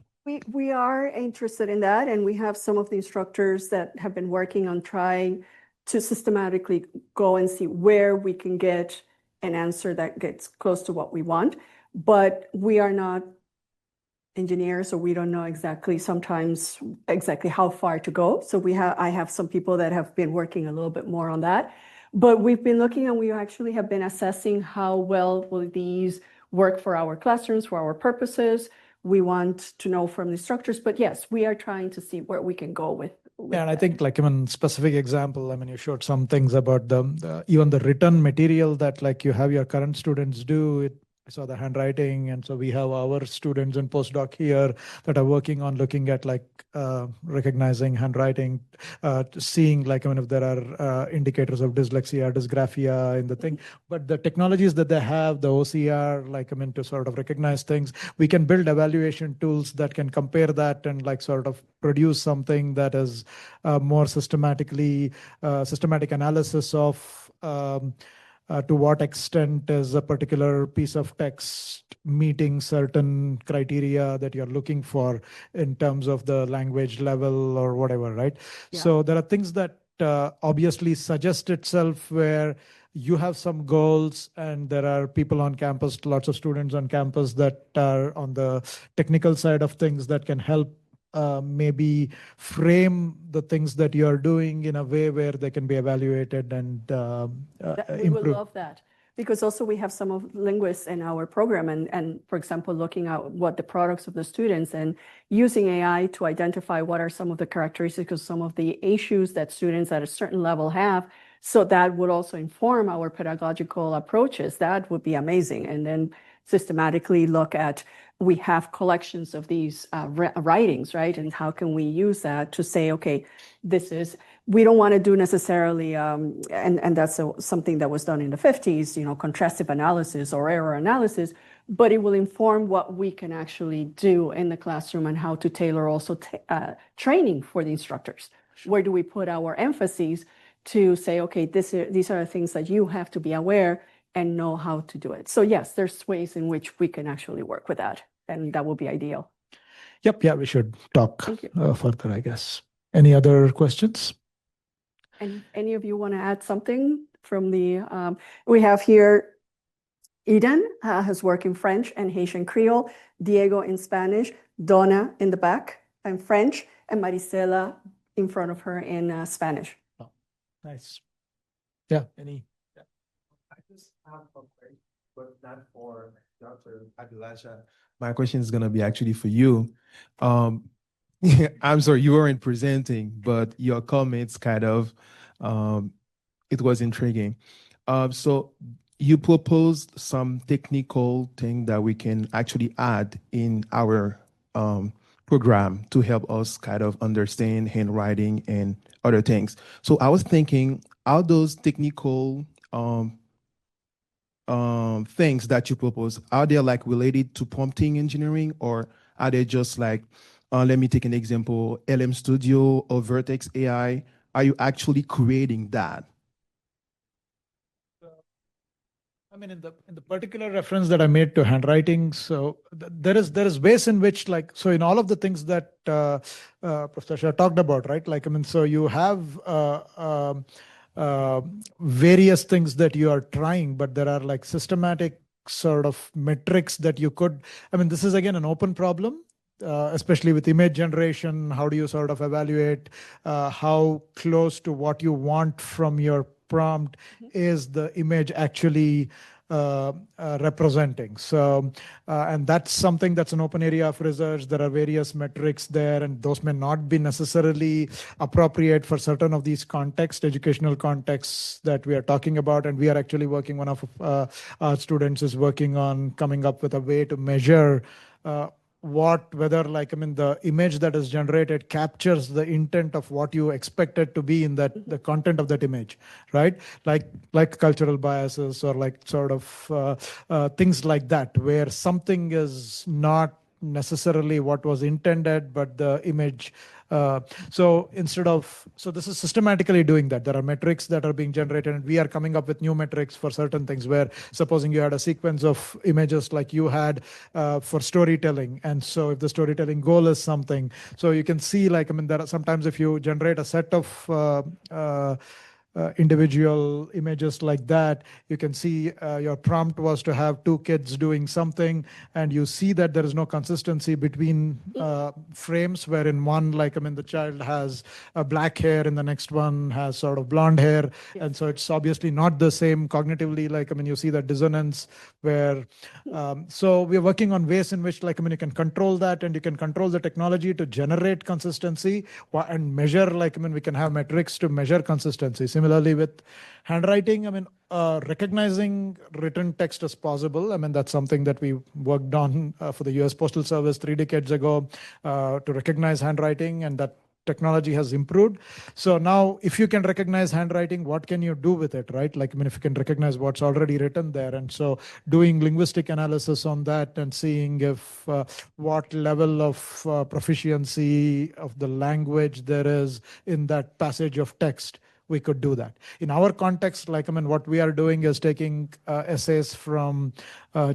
We are interested in that, and we have some of the instructors that have been working on trying to systematically go and see where we can get an answer that gets close to what we want. But we are not engineers, so we don't know sometimes exactly how far to go. So I have some people that have been working a little bit more on that. But we've been looking, and we actually have been assessing how well will these work for our classrooms, for our purposes. We want to know from the instructors, but yes, we are trying to see where we can go Yeah, and I think like even specific example, I mean, you showed some things about even the written material that like you have your current students do it. I saw the handwriting, and so we have our students and postdoc here that are working on looking at like recognizing handwriting, seeing like I mean if there are indicators of dyslexia, dysgraphia in the thing. But the technologies that they have, the OCR, like I mean to sort of recognize things, we can build evaluation tools that can compare that and like sort of produce something that is more systematic analysis of to what extent is a particular piece of text meeting certain criteria that you're looking for in terms of the language level or whatever, right? Yeah. So there are things that obviously suggest itself where you have some goals and there are people on campus, lots of students on campus that are on the technical side of things that can help maybe frame the things that you're doing in a way where they can be evaluated and We would improve. love that. Because also we have some of linguists in our program and for example, looking at what the products of the students and using AI to identify what are some of the characteristics of some of the issues that students at a certain level have. So that would also inform our pedagogical approaches. That would be amazing. And then systematically look at, we have collections of these writings, right? And how can we use that to say, okay, we don't want to do necessarily, and that's something that was done in the 50s, contrastive analysis or error analysis, but it will inform what we can actually do in the classroom and how to tailor also training for the instructors. Sure. Where do we put our emphases to say, okay, these are the things that you have to be aware and know how to do it. So yes, there's ways in which we can actually work with that, and that would be ideal. Yep, yeah, we should talk further, I guess. Any other questions? And any of you want to add something from the, we have here Eden has worked in French and Haitian Creole, Diego in Spanish, Donna in the back in French, and Marisela in front of her in Spanish. Oh, nice. Yeah, any? I just have a question, but not for Dr. ÁVILA-SHAH. My question is going to be actually for you. I'm sorry, you weren't presenting, but your comments kind of, it was intriguing. So you proposed some technical thing that we can actually add in our program to help us kind of understand handwriting and other things. So I was thinking, are those technical things that you propose, are they like related to prompting engineering, or are they just like, let me take an example, LM Studio or Vertex AI? Are you actually creating that? I mean, in the particular reference that I made to handwriting, so there is ways in which like, so in all of the things that Professor Shah talked about, right? Like, I mean, so you have various things that you are trying, but there are like systematic sort of metrics that you could, I mean, this is again an open problem. Especially with image generation, how do you sort of evaluate how close to what you want from your prompt is the image actually representing? So, and that's something that's an open area of research. There are various metrics there, and those may not be necessarily appropriate for certain of these contexts, educational contexts that we are talking about. And we are actually working, one of our students is working on coming up with a way to measure whether like, I mean, the image that is generated captures the intent of what you expect it to be in that, the content of that image, right? Like cultural biases or like sort of things like that, where something is not necessarily what was intended, but the image. So this is systematically doing that. There are metrics that are being generated, and we are coming up with new metrics for certain things, where supposing you had a sequence of images like you had for storytelling. And so if the storytelling goal is something, so you can see like, I mean, there are sometimes if you generate a set of individual images like that. You can see your prompt was to have two kids doing something, and you see that there is no consistency between frames, where in one, like, I mean, the child has black hair and the next one has sort of blonde hair. Yes. And so it's obviously not the same cognitively. Like, I mean, you see the dissonance where, so we're working on ways in which, like, I mean, you can control that, and you can control the technology to generate consistency and measure, like, I mean, we can have metrics to measure consistency. Similarly with handwriting, I mean, recognizing written text is possible. I mean, that's something that we worked on for the US Postal Service 3 decades ago to recognize handwriting, and that technology has improved. So now if you can recognize handwriting, what can you do with it, right? Like, I mean, if you can recognize what's already written there. And so doing linguistic analysis on that and seeing if what level of proficiency of the language there is in that passage of text, we could do that. In our context, like, I mean, what we are doing is taking essays from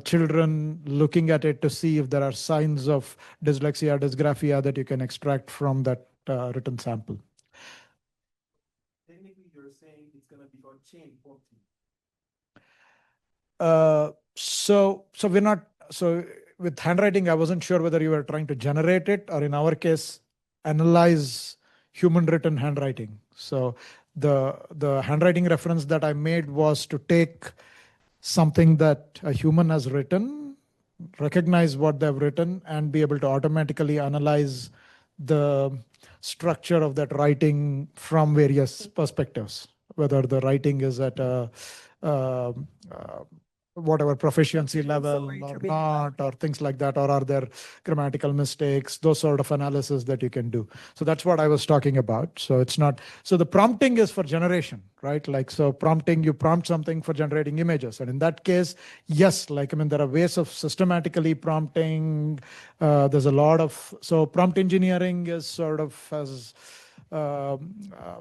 children, looking at it to see if there are signs of dyslexia, dysgraphia that you can extract from that written sample. Technically, you're saying it's going to be on chain prompting. So we're not, so with handwriting, I wasn't sure whether you were trying to generate it, or in our case, analyze human written handwriting. So the handwriting reference that I made was to take something that a human has written, recognize what they've written, and be able to automatically analyze the structure of that writing from various perspectives, whether the writing is at a whatever proficiency level or not, or things like that, or are there grammatical mistakes, those sort of analysis that you can do. So that's what I was talking about. So it's not, so the prompting is for generation, right? Like, so prompting, you prompt something for generating images. And in that case, yes, like, I mean, there are ways of systematically prompting. There's a lot of, so prompt engineering is sort of, as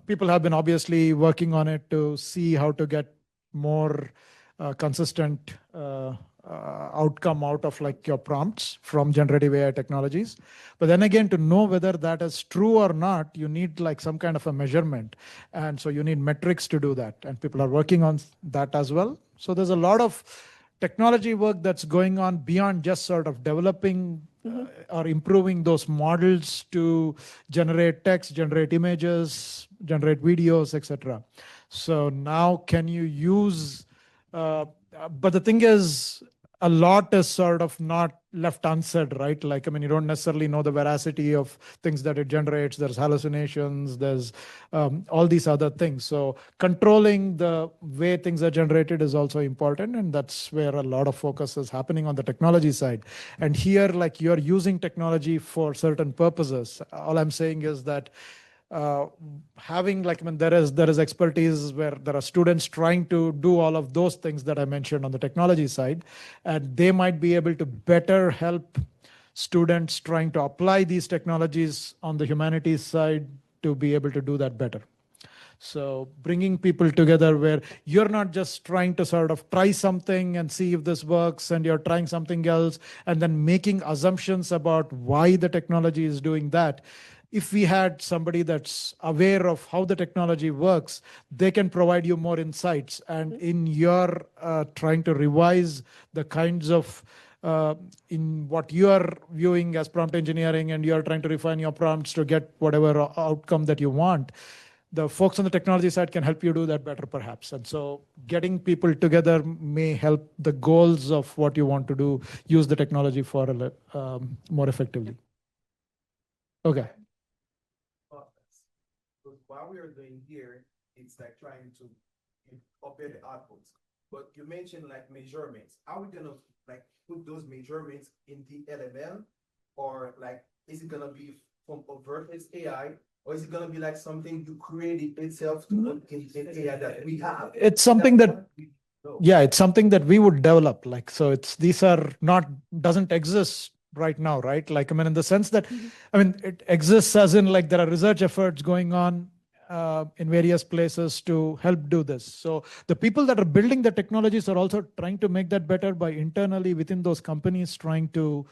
people have been obviously working on it to see how to get more consistent outcome out of, like, your prompts from generative AI technologies. But then again, to know whether that is true or not, you need, like, some kind of a measurement. And so you need metrics to do that. And people are working on that as well. So there's a lot of technology work that's going on beyond just sort of developing or improving those models to generate text, generate images, generate videos, etc. So now can you use but the thing is, a lot is sort of not left unsaid, right? Like, I mean, you don't necessarily know the veracity of things that it generates. There's hallucinations, there's all these other things. So controlling the way things are generated is also important. And that's where a lot of focus is happening on the technology side. And here, like, you're using technology for certain purposes. All I'm saying is that having, like, I mean, there is expertise where there are students trying to do all of those things that I mentioned on the technology side, and they might be able to better help students trying to apply these technologies on the humanities side to be able to do that better. So bringing people together where you're not just trying to sort of try something and see if this works, and you're trying something else and then making assumptions about why the technology is doing that. If we had somebody that's aware of how the technology works, they can provide you more insights. And in your trying to revise the kinds of, in what you are viewing as prompt engineering, and you're trying to refine your prompts to get whatever outcome that you want, the folks on the technology side can help you do that better, perhaps. And so getting people together may help the goals of what you want to do, use the technology for more effectively. Okay. What we are doing here, it's like trying to compare the outputs. But you mentioned, like, measurements. Are we gonna, like, put those measurements in the LML, or, like, is it gonna be from overt as AI, or is it gonna be like something you created itself to look in AI that we have? It's something that, yeah, it's something that we would develop. Like, so it's, these are not, doesn't exist right now, right? Like, I mean, in the sense that, I mean, it exists as in, like, there are research efforts going on in various places to help do this. So the people that are building the technologies are also trying to make that better by internally within those companies trying to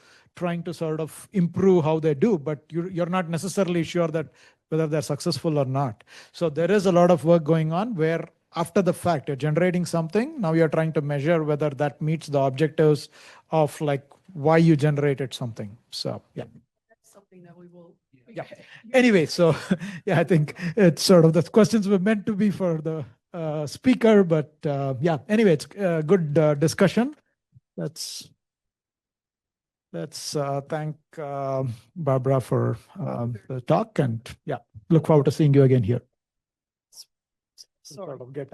sort of improve how they do, but you're not necessarily sure that whether they're successful or not. So there is a lot of work going on where after the fact you're generating something, now you're trying to measure whether that meets the objectives of like why you generated something. So yeah. That's something that we will. Yeah. Anyway, so yeah, I think it's sort of the questions were meant to be for the speaker, but yeah, anyway, it's a good discussion. Let's thank Bárbara for the talk, and yeah, look forward to seeing you again here. Sort of get